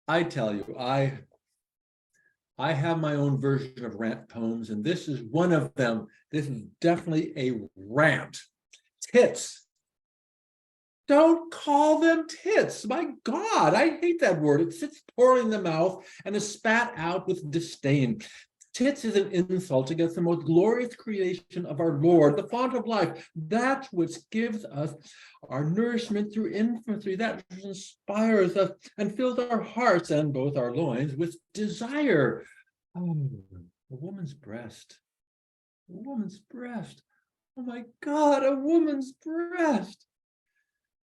I tell you, I have my own version of rant poems, and this is one of them. This is definitely a rant. Tits. Don't call them tits. My God, I hate that word. It sits poorly in the mouth and is spat out with disdain. Tits is an insult against the most glorious creation of our Lord, the font of life, that which gives us our nourishment through infancy, that which inspires us and fills our hearts and both our loins with desire. Oh, a woman's breast. A woman's breast. Oh my God, a woman's breast.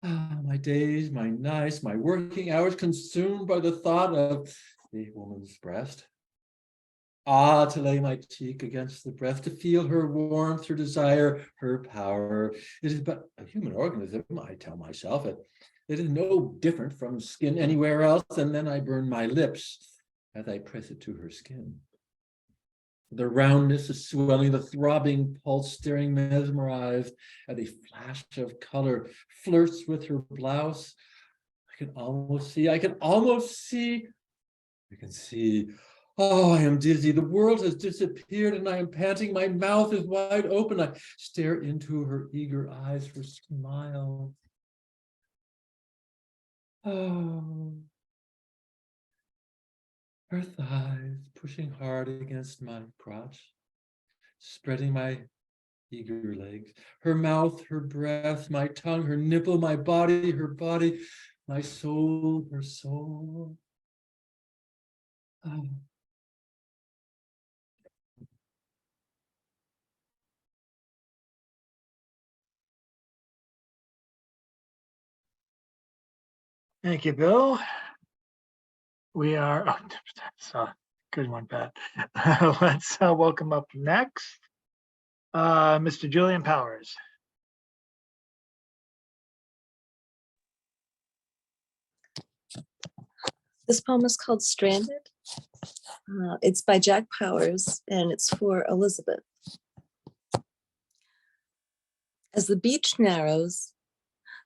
Ah, my days, my nights, my working hours consumed by the thought of a woman's breast. Ah, to lay my cheek against the breast, to feel her warmth, her desire, her power. It is but a human organism, I tell myself. It is no different from skin anywhere else, and then I burn my lips as I press it to her skin. The roundness, the swelling, the throbbing pulse, staring mesmerized at a flash of color, flirts with her blouse. I can almost see. Oh, I am dizzy. The world has disappeared and I am panting. My mouth is wide open. I stare into her eager eyes for smile. Oh. Her thighs pushing hard against my crotch, spreading my eager legs. Her mouth, her breath, my tongue, her nipple, my body, her body, my soul, her soul. Oh. Thank you, Bill. We are, oh, that's a good one, Pat. Let's welcome up next, Mr. Julian Powers. This poem is called Stranded. It's by Jack Powers and it's for Elizabeth. As the beach narrows,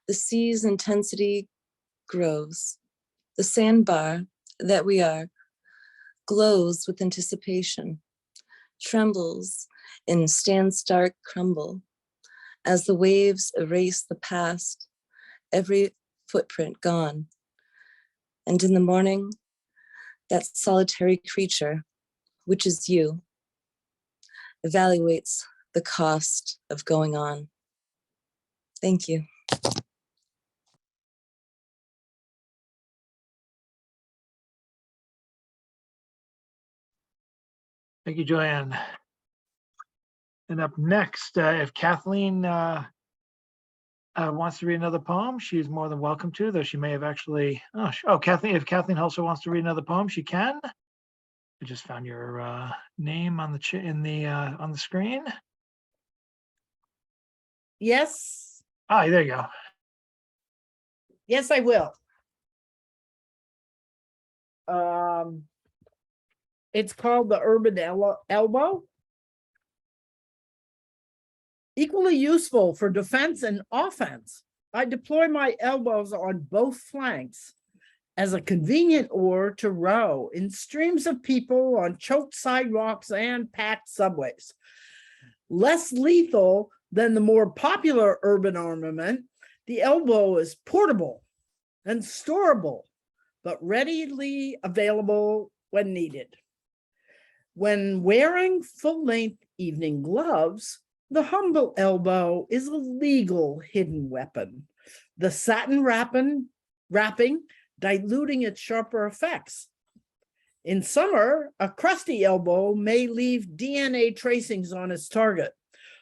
the sea's intensity grows. The sandbar that we are glows with anticipation, trembles in stand stark crumble as the waves erase the past, every footprint gone. And in the morning, that solitary creature, which is you, evaluates the cost of going on. Thank you. Thank you, Joanne. And up next, if Kathleen wants to read another poem, she's more than welcome to, though she may have actually, Kathleen, if Kathleen also wants to read another poem, she can. I just found your name on the on the screen. Yes, Ah, there you go. yes, I will. It's called The Urban Elbow. Equally useful for defense and offense, I deploy my elbows on both flanks as a convenient oar to row in streams of people on choked sidewalks and packed subways. Less lethal than the more popular urban armament, the elbow is portable and storable, but readily available when needed. When wearing full-length evening gloves, the humble elbow is a legal hidden weapon, the satin wrapping diluting its sharper effects. In summer, a crusty elbow may leave DNA tracings on its target,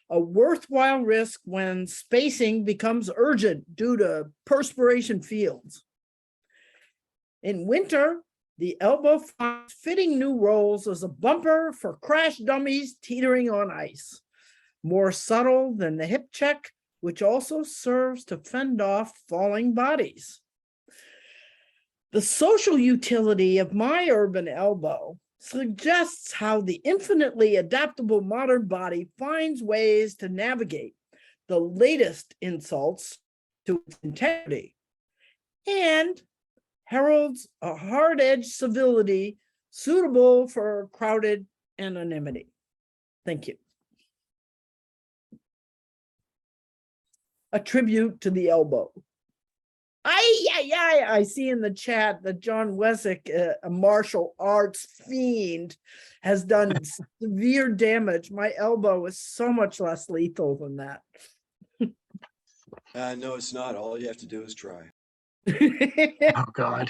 a worthwhile risk when spacing becomes urgent due to perspiration fields. In winter, the elbow finds fitting new roles as a bumper for crash dummies teetering on ice, more subtle than the hip check, which also serves to fend off falling bodies. The social utility of my urban elbow suggests how the infinitely adaptable modern body finds ways to navigate the latest insults to its integrity and heralds a hard-edged civility suitable for crowded anonymity. Thank you. A tribute to the elbow. I see in the chat that John Wesick, a martial arts fiend, has done severe damage. My elbow is so much less lethal than that. No, it's not. All you have to do is try. Oh, God.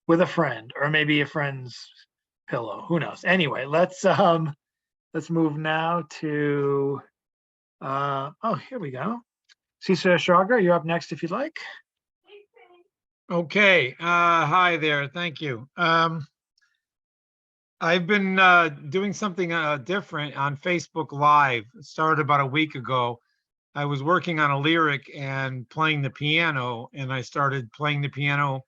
With a friend, or maybe a friend's pillow. Who knows? Anyway, let's move now to oh, here we go. Cesar Schrager, you're up next if you'd like. Okay, hi there, thank you. I've been doing something different on Facebook Live. It started about a week ago. I was working on a lyric and playing the piano, and I started playing the piano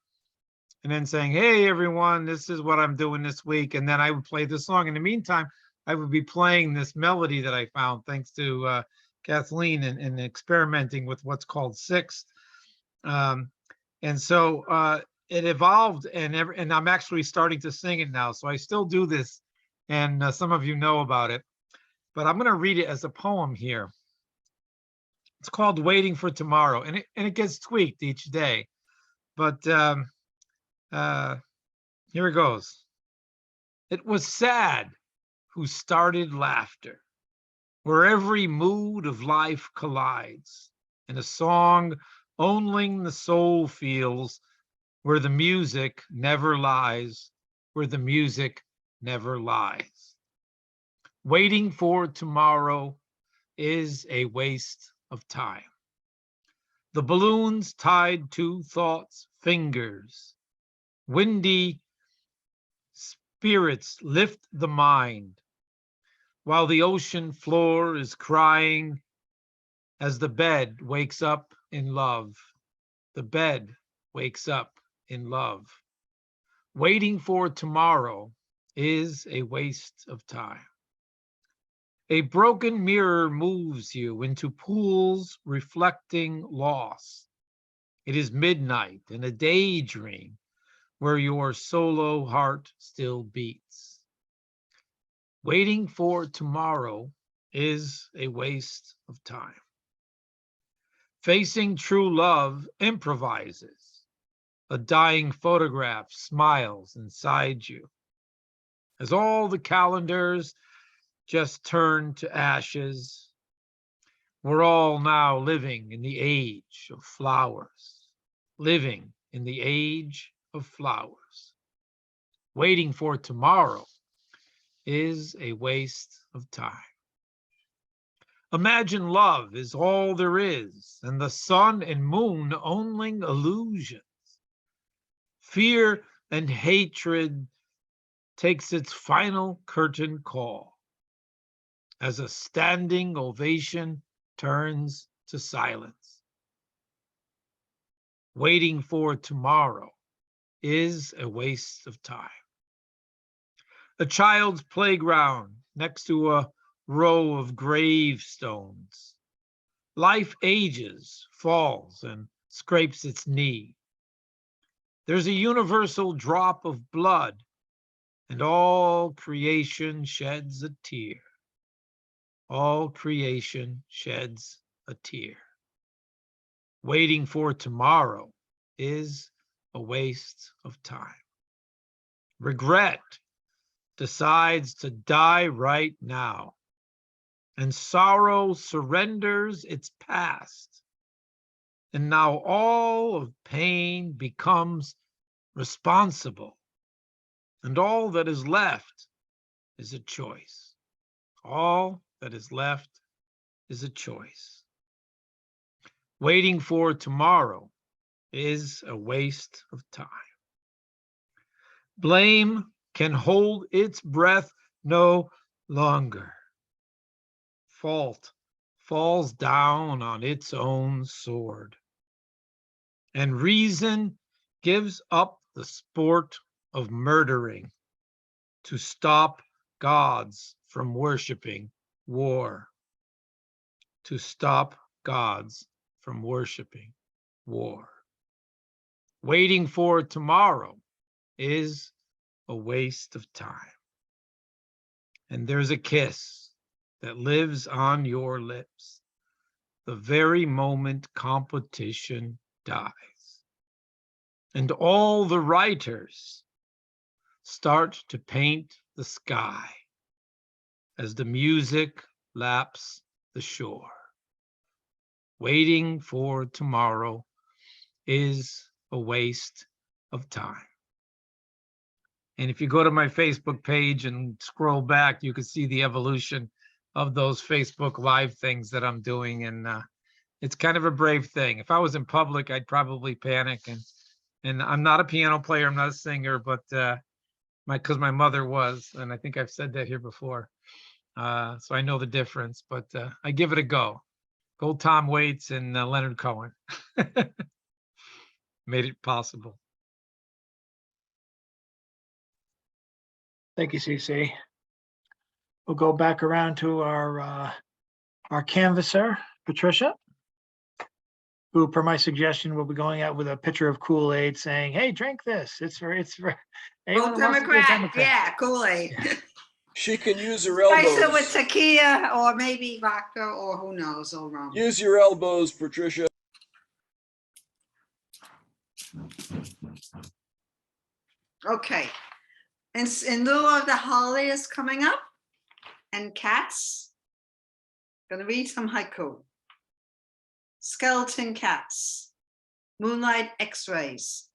and then saying, hey, everyone, this is what I'm doing this week. And then I would play the song. In the meantime, I would be playing this melody that I found thanks to Kathleen and experimenting with what's called sixth. And so it evolved, and I'm actually starting to sing it now. So I still do this, and some of you know about it, but I'm going to read it as a poem here. It's called Waiting for Tomorrow, and it gets tweaked each day. But here it goes. It was sad who started laughter, where every mood of life collides, in a song only the soul feels, where the music never lies, where the music never lies. Waiting for tomorrow is a waste of time. The balloons tied to thought's fingers, windy spirits lift the mind, while the ocean floor is crying as the bed wakes up in love. The bed wakes up in love. Waiting for tomorrow is a waste of time. A broken mirror moves you into pools reflecting loss. It is midnight in a daydream where your solo heart still beats. Waiting for tomorrow is a waste of time. Facing true love improvises. A dying photograph smiles inside you, as all the calendars just turn to ashes. We're all now living in the age of flowers, living in the age of flowers. Waiting for tomorrow is a waste of time. Imagine love is all there is, and the sun and moon only illusions. Fear and hatred takes its final curtain call, as a standing ovation turns to silence. Waiting for tomorrow is a waste of time. A child's playground next to a row of gravestones. Life ages, falls, and scrapes its knee. There's a universal drop of blood, and all creation sheds a tear. All creation sheds a tear. Waiting for tomorrow is a waste of time. Regret decides to die right now, and sorrow surrenders its past. And now all of pain becomes responsible, and all that is left is a choice. All that is left is a choice. Waiting for tomorrow is a waste of time. Blame can hold its breath no longer. Fault falls down on its own sword, and reason gives up the sport of murdering to stop gods from worshiping war. To stop gods from worshiping war. Waiting for tomorrow is a waste of time. And there's a kiss that lives on your lips the very moment competition dies. And all the writers start to paint the sky as the music laps the shore. Waiting for tomorrow is a waste of time. And if you go to my Facebook page and scroll back, you can see the evolution of those Facebook Live things that I'm doing. And it's kind of a brave thing. If I was in public, I'd probably panic. And I'm not a piano player, I'm not a singer, but because my mother was, and I think I've said that here before. So I know the difference, but I give it a go. Go Tom Waits and Leonard Cohen. Made it possible. Thank you, CC. We'll go back around to our canvasser, Patricia, who, per my suggestion, will be going out with a pitcher of Kool-Aid saying, hey, drink this. It's for anyone Vote who wants to be a Democrat, Democrat. yeah, Kool-Aid. She can use her Spice it with elbows. tequila or maybe vodka or who knows, or rum. Use your elbows, Patricia. Okay. And in lieu of the holidays coming up and cats, gonna read some haiku. Skeleton cats, moonlight x-rays,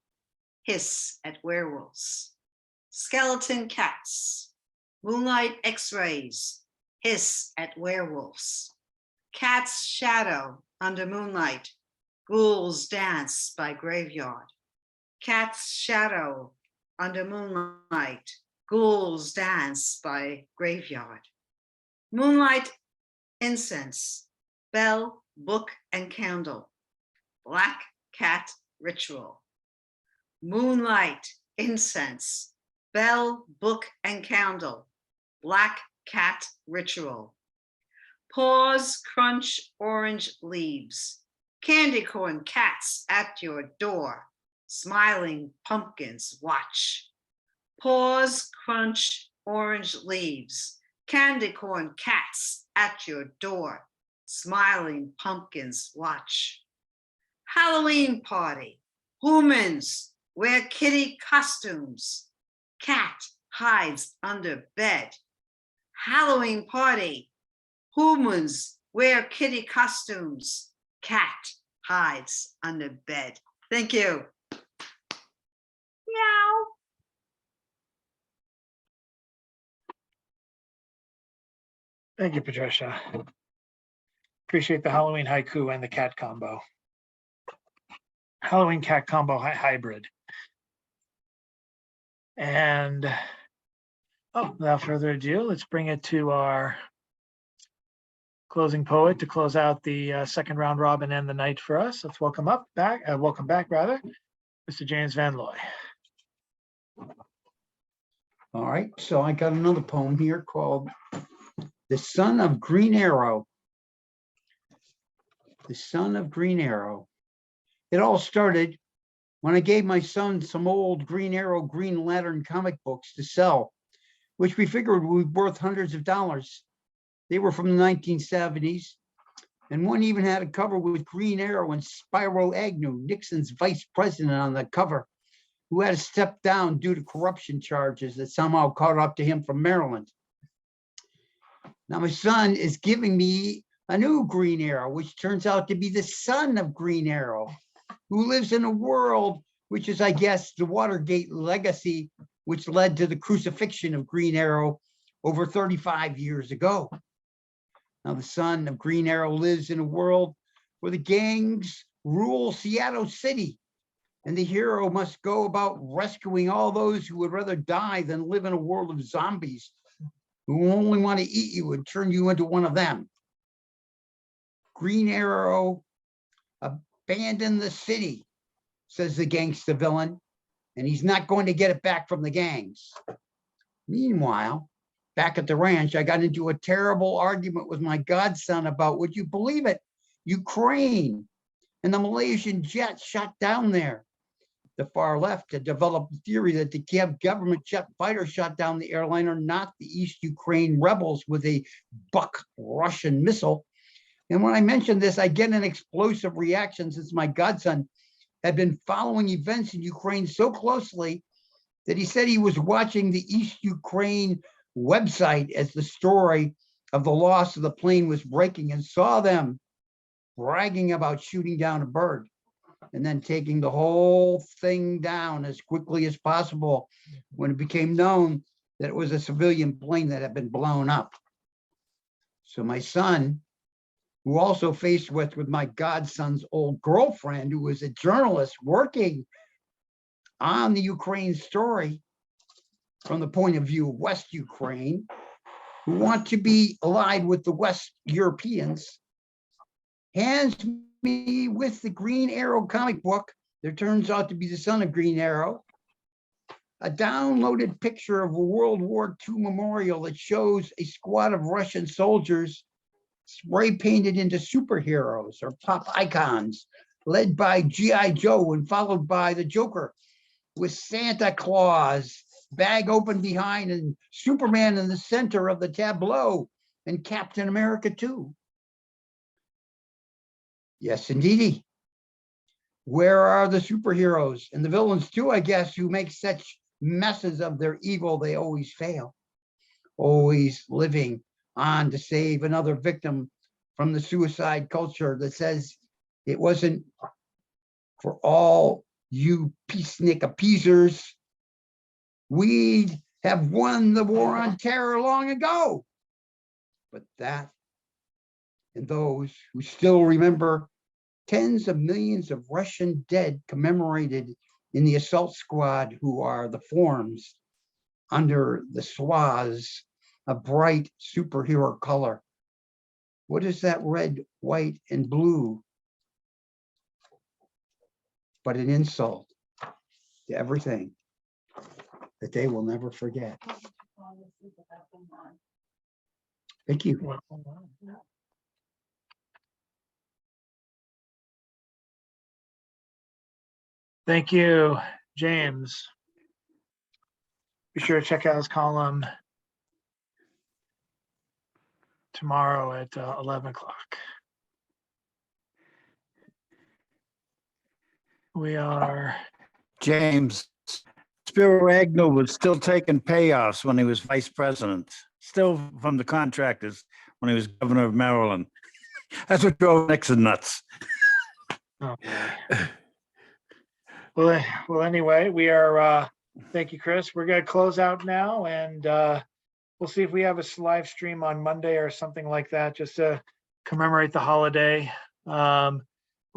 hiss at werewolves. Skeleton cats, moonlight x-rays, hiss at werewolves. Cat's shadow under moonlight, ghouls dance by graveyard. Cat's shadow under moonlight, ghouls dance by graveyard. Moonlight incense, bell, book, and candle. Black cat ritual. Moonlight incense, bell, book, and candle. Black cat ritual. Paws crunch orange leaves. Candy corn cats at your door. Smiling pumpkins watch. Paws crunch orange leaves. Candy corn cats at your door. Smiling pumpkins watch. Halloween party. Humans wear kitty costumes. Cat hides under bed. Halloween party. Humans wear kitty costumes. Cat hides under bed. Thank you. Meow. Thank you, Patricia. Appreciate the Halloween haiku and the cat combo. Halloween cat combo hybrid. And without further ado, let's bring it to our closing poet to close out the second round robin and the night for us. Let's welcome back, Mr. James Van Looy. All right, so I got another poem here called The Son of Green Arrow. The Son of Green Arrow. It all started when I gave my son some old Green Arrow, Green Lantern comic books to sell, which we figured would be worth hundreds of dollars. They were from the 1970s, and one even had a cover with Green Arrow and Spyro Agnew, Nixon's vice president, on the cover, who had to step down due to corruption charges that somehow caught up to him from Maryland. Now my son is giving me a new Green Arrow, which turns out to be the son of Green Arrow, who lives in a world which is, I guess, the Watergate legacy, which led to the crucifixion of Green Arrow over 35 years ago. Now the son of Green Arrow lives in a world where the gangs rule Seattle City, and the hero must go about rescuing all those who would rather die than live in a world of zombies who only want to eat you and turn you into one of them. Green Arrow abandoned the city, says the gangster villain, and he's not going to get it back from the gangs. Meanwhile, back at the ranch, I got into a terrible argument with my godson about, would you believe it, Ukraine and the Malaysian jet shot down there. the far left had developed the theory that the Kiev government jet fighter shot down the airliner, not the East Ukraine rebels with a Buk Russian missile. And when I mention this, I get an explosive reaction since my godson had been following events in Ukraine so closely that he said he was watching the East Ukraine website as the story of the loss of the plane was breaking and saw them bragging about shooting down a bird and then taking the whole thing down as quickly as possible when it became known that it was a civilian plane that had been blown up. So my son, who also faced with my godson's old girlfriend, who was a journalist working on the Ukraine story from the point of view of West Ukraine, who want to be allied with the West Europeans, hands me with the Green Arrow comic book. There turns out to be the son of Green Arrow, a downloaded picture of a World War II memorial that shows a squad of Russian soldiers spray painted into superheroes or pop icons, led by G.I. Joe and followed by the Joker, with Santa Claus, bag open behind, and Superman in the center of the tableau, and Captain America too. Yes, indeedy. Where are the superheroes and the villains too, I guess, who make such messes of their evil they always fail, always living on to save another victim from the suicide culture that says it wasn't for all you peacenik appeasers. We'd have won the war on terror long ago. But that, and those who still remember tens of millions of Russian dead commemorated in the assault squad, who are the forms under the swathes of bright superhero color. What is that red, white, and blue but an insult to everything that they will never forget? Thank you. Thank you, James. Be sure to check out his column tomorrow at 11 o'clock. We are, James, Spiro Agnew was still taking payoffs when he was vice president, still from the contractors when he was governor of Maryland. That's what drove Nixon nuts. oh boy. Well, anyway, we are, thank you, Chris. We're gonna close out now, and we'll see if we have a live stream on Monday or something like that, just to commemorate the holiday. We'll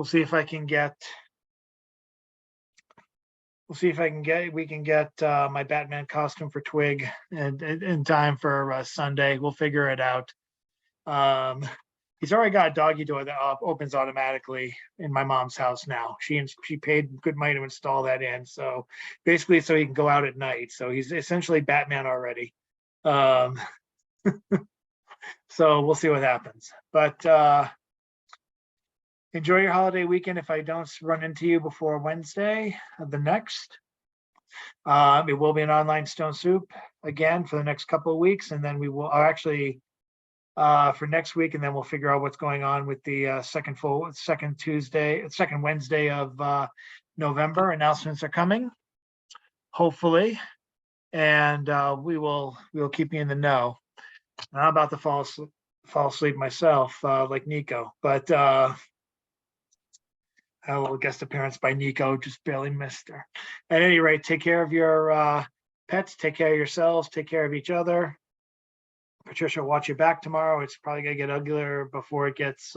see if I can get, we can get my Batman costume for Twig in time for Sunday. We'll figure it out. He's already got a doggy door that opens automatically in my mom's house now. She paid good money to install that in. So basically, so he can go out at night. So he's essentially Batman already. So we'll see what happens. But enjoy your holiday weekend if I don't run into you before Wednesday of the next. It will be an online Stone Soup again for the next couple of weeks. And then we will actually for next week, and then we'll figure out what's going on with the second Wednesday of November. Announcements are coming, hopefully, and we'll keep you in the know. I'm about to fall asleep myself, like Nico, but a little guest appearance by Nico, just barely missed her. At any rate, take care of your pets, take care of yourselves, take care of each other. Patricia, watch your back tomorrow. It's probably gonna get uglier before it gets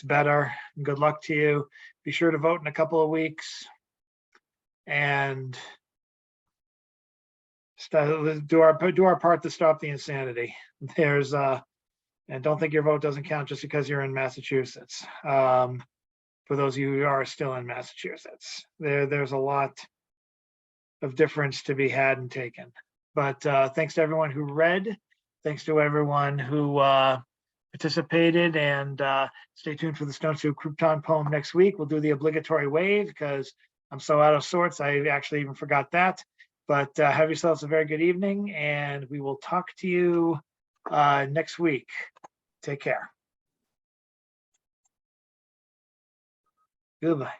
better. And good luck to you. Be sure to vote in a couple of weeks, and do our part to stop the insanity. There's and don't think your vote doesn't count just because you're in Massachusetts. For those of you who are still in Massachusetts, there's a lot of difference to be had and taken. But thanks to everyone who read. Thanks to everyone who participated, and stay tuned for the Stone Soup Crouton poem next week. We'll do the obligatory wave because I'm so out of sorts, I actually even forgot that. But have yourselves a very good evening, and we will talk to you next week. Take care. Goodbye.